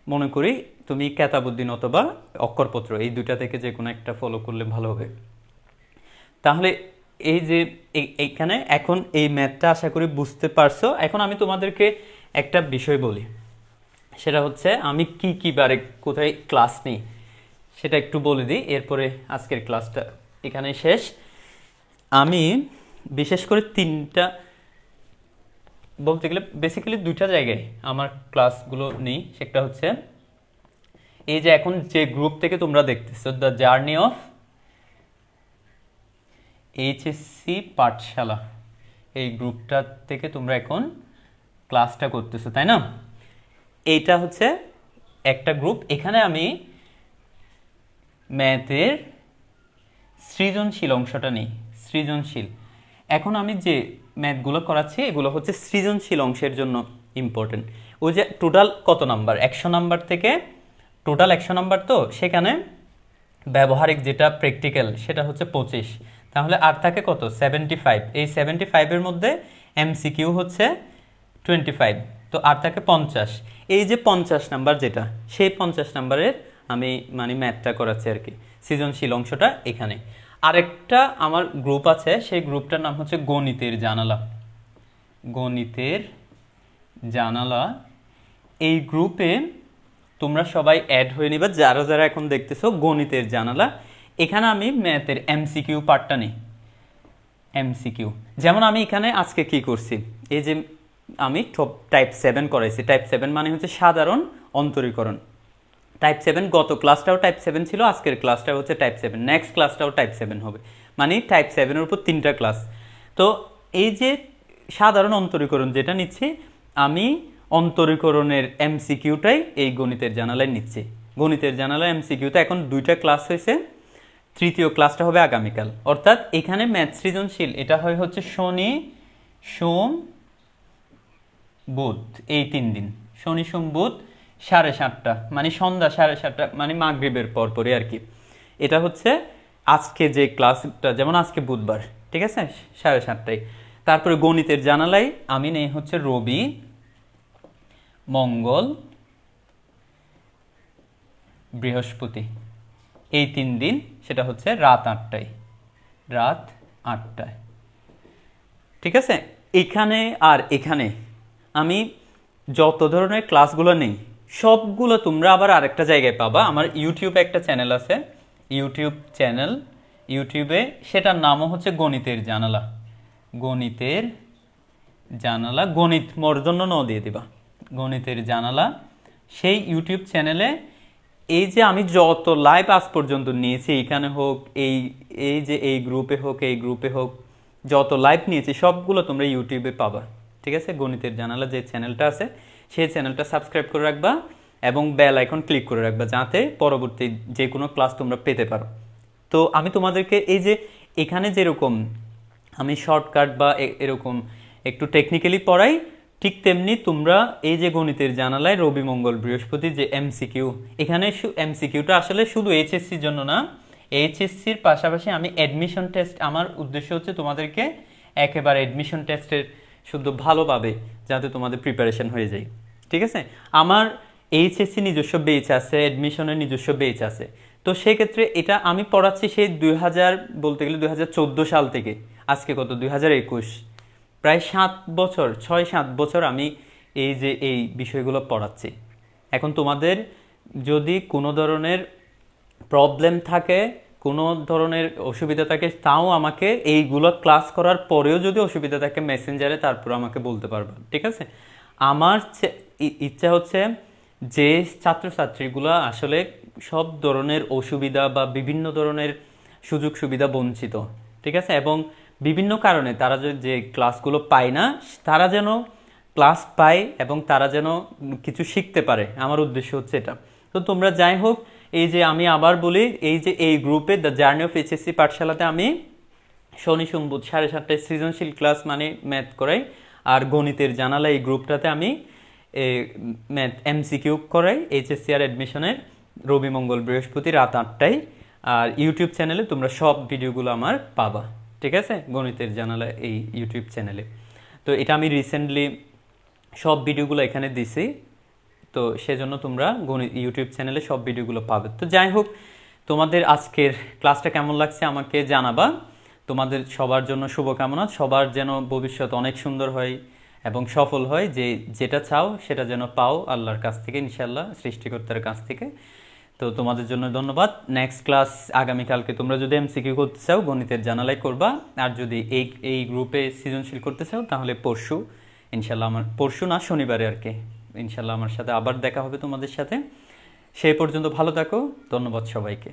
মনে করি তুমি কেতাবুদ্দিন অথবা অক্ষরপত্র এই দুইটা থেকে যে কোনো একটা ফলো করলে ভালো হবে। তাহলে এই যে এইখানে এখন এই ম্যাথটা আশা করি বুঝতে পারছো। এখন আমি তোমাদেরকে একটা বিষয় বলি, সেটা হচ্ছে আমি কি কি বারে কোথায় ক্লাস নিই সেটা একটু বলে দিই, এরপরে আজকের ক্লাসটা এখানে শেষ। আমি বিশেষ করে তিনটা, বলতে গেলে বেসিক্যালি দুইটা জায়গায় আমার ক্লাসগুলো নিই। সেটা হচ্ছে এই যে এখন যে গ্রুপ থেকে তোমরা দেখতেছো, দ্য জার্নি অফ এইচএসসি পাঠশালা, এই গ্রুপটা থেকে তোমরা এখন ক্লাসটা করতেছো, তাই না? এইটা হচ্ছে একটা গ্রুপ। এখানে আমি ম্যাথের সৃজনশীল অংশটা নেই, সৃজনশীল। এখন আমি যে ম্যাথগুলো করাচ্ছি এগুলো হচ্ছে সৃজনশীল অংশের জন্য ইম্পর্টেন্ট। ওই যে টোটাল কত নাম্বার, 100 নাম্বার থেকে টোটাল 100 নাম্বার, তো সেখানে ব্যবহারিক যেটা প্র্যাকটিক্যাল সেটা হচ্ছে 25, তাহলে আর থাকে কত, 75। এই 75-এর মধ্যে এমসিকিউ হচ্ছে 25, তো আর থাকে 50। এই যে 50 নাম্বার যেটা, সেই 50 নাম্বারের আমি মানে ম্যাথটা করাচ্ছি আর কি, সৃজনশীল অংশটা এখানে। আরেকটা আমার গ্রুপ আছে, সেই গ্রুপটার নাম হচ্ছে গণিতের জানালা। গণিতের জানালা, এই গ্রুপে তোমরা সবাই অ্যাড হয়ে নিবা যারা যারা এখন দেখতেছো গণিতের জানালা। এখানে আমি ম্যাথের এমসিকিউ পার্টটা নিই। এমসিকিউ যেমন আমি এখানে আজকে কি করছি, এই যে আমি টাইপ 7 করাইছি। টাইপ 7 মানে হচ্ছে সাধারণ অন্তরীকরণ। টাইপ 7 গত ক্লাসটাও টাইপ 7 ছিল, আজকের ক্লাসটাও হচ্ছে টাইপ 7, নেক্সট ক্লাসটাও টাইপ 7 হবে, মানে টাইপ 7-এর উপর 3টা ক্লাস। তো এই যে সাধারণ অন্তরীকরণ যেটা নিচ্ছি আমি, অন্তরীকরণের এমসিকিউটাই এই গণিতের জানালায় নিচ্ছি। গণিতের জানালায় এমসিকিউটা এখন 2টা ক্লাস হয়েছে, তৃতীয় ক্লাসটা হবে আগামীকাল। অর্থাৎ এখানে ম্যাথ সৃজনশীল এটা হচ্ছে শনি সোম বুধ, এই 3 দিন, শনি সোম বুধ 7:30, মানে সন্ধ্যা 7:30, মানে মাগরিবের পরপরই আর কি। এটা হচ্ছে আজকে যে ক্লাসটা, যেমন আজকে বুধবার, ঠিক আছে, 7:30টায়। তারপরে গণিতের জানালায় আমি নেই হচ্ছে রবি মঙ্গল বৃহস্পতি, এই 3 দিন, সেটা হচ্ছে রাত 8টায়, রাত 8টায়, ঠিক আছে। এখানে আর এখানে আমি যত ধরনের ক্লাসগুলো নেই সবগুলো তোমরা আবার আরেকটা জায়গায় পাবা। আমার ইউটিউবে একটা চ্যানেল আছে, ইউটিউব চ্যানেল, ইউটিউবে সেটার নামও হচ্ছে গণিতের জানালা। গণিতের জানালা, গণিত মর্ধন্য ন দিয়ে দিবা, গণিতের জানালা। সেই ইউটিউব চ্যানেলে এই যে আমি যত লাইভ আজ পর্যন্ত নিয়েছি, এখানে হোক, এই যে এই গ্রুপে হোক, এই গ্রুপে হোক, যত লাইভ নিয়েছি সবগুলো তোমরা ইউটিউবে পাবা, ঠিক আছে। গণিতের জানালা যে চ্যানেলটা আছে সেই চ্যানেলটা সাবস্ক্রাইব করে রাখবা এবং বেল আইকন ক্লিক করে রাখবা, যাতে পরবর্তী যে কোনো ক্লাস তোমরা পেতে পারো। তো আমি তোমাদেরকে এই যে এখানে যেরকম আমি শর্টকাট বা এরকম একটু টেকনিক্যালি পড়াই, ঠিক তেমনি তোমরা এই যে গণিতের জানালায় রবি মঙ্গল বৃহস্পতি যে এমসিকিউ, এখানে এমসিকিউটা আসলে শুধু এইচএসসির জন্য না, এইচএসসির পাশাপাশি আমি অ্যাডমিশন টেস্ট, আমার উদ্দেশ্য হচ্ছে তোমাদেরকে একেবারে অ্যাডমিশন টেস্টের শুধু ভালোভাবে যাতে তোমাদের প্রিপারেশন হয়ে যায়, ঠিক আছে। আমার এইচএসসি নিজস্ব বেচ আছে, অ্যাডমিশনের নিজস্ব বেচ আছে। তো সেক্ষেত্রে এটা আমি পড়াচ্ছি সেই 2000, বলতে গেলে 2014 সাল থেকে আজকে কত 2021, প্রায় 7 বছর, 6-7 বছর আমি এই যে এই বিষয়গুলো পড়াচ্ছি। এখন তোমাদের যদি কোনো ধরনের প্রবলেম থাকে, কোনো ধরনের অসুবিধা থাকে, তাও আমাকে এইগুলো ক্লাস করার পরেও যদি অসুবিধা থাকে মেসেঞ্জারে তারপর আমাকে বলতে পারবা, ঠিক আছে। আমার ইচ্ছা হচ্ছে যে ছাত্রছাত্রীগুলো আসলে সব ধরনের অসুবিধা বা বিভিন্ন ধরনের সুযোগ সুবিধা বঞ্চিত, ঠিক আছে, এবং বিভিন্ন কারণে তারা যে ক্লাসগুলো পায় না, তারা যেন ক্লাস পায় এবং তারা যেন কিছু শিখতে পারে, আমার উদ্দেশ্য হচ্ছে এটা। তো তোমরা যাই হোক, এই যে আমি আবার বলি, এই যে এই গ্রুপে দ্য জার্নি অফ এইচএসসি পাঠশালাতে আমি শনি সোম বুধ 7:30টায় সৃজনশীল ক্লাস মানে ম্যাথ করাই, আর গণিতের জানালা এই গ্রুপটাতে আমি ম্যাথ এমসিকিউ করাই এইচএসসি আর অ্যাডমিশনের। রবি মঙ্গল বৃহস্পতি রাত 8টায়। আর ইউটিউব চ্যানেলে তোমরা সব ভিডিওগুলো আমার পাবা, ঠিক আছে, গণিতের জানালা এই ইউটিউব চ্যানেলে। তো এটা আমি রিসেন্টলি সব ভিডিওগুলো এখানে দিছি, তো সেজন্য তোমরা গণিত ইউটিউব চ্যানেলে সব ভিডিওগুলো পাবে। তো যাই হোক, তোমাদের আজকের ক্লাসটা কেমন লাগছে আমাকে জানাবা। তোমাদের সবার জন্য শুভকামনা, সবার যেন ভবিষ্যৎ অনেক সুন্দর হয় এবং সফল হয়, যে যেটা চাও সেটা যেন পাও আল্লাহর কাছ থেকে, ইনশাল্লাহ, সৃষ্টিকর্তার কাছ থেকে। তো তোমাদের জন্য ধন্যবাদ। নেক্সট ক্লাস আগামীকালকে তোমরা যদি এমসিকিউ করতে চাও গণিতের জানালায় করবা, আর যদি এই গ্রুপে সৃজনশীল করতে চাও তাহলে পরশু, ইনশাল্লাহ, আমার পরশু না শনিবারে আর কি, ইনশাল্লাহ আমার সাথে আবার দেখা হবে তোমাদের সাথে। সেই পর্যন্ত ভালো থাকো, ধন্যবাদ সবাইকে।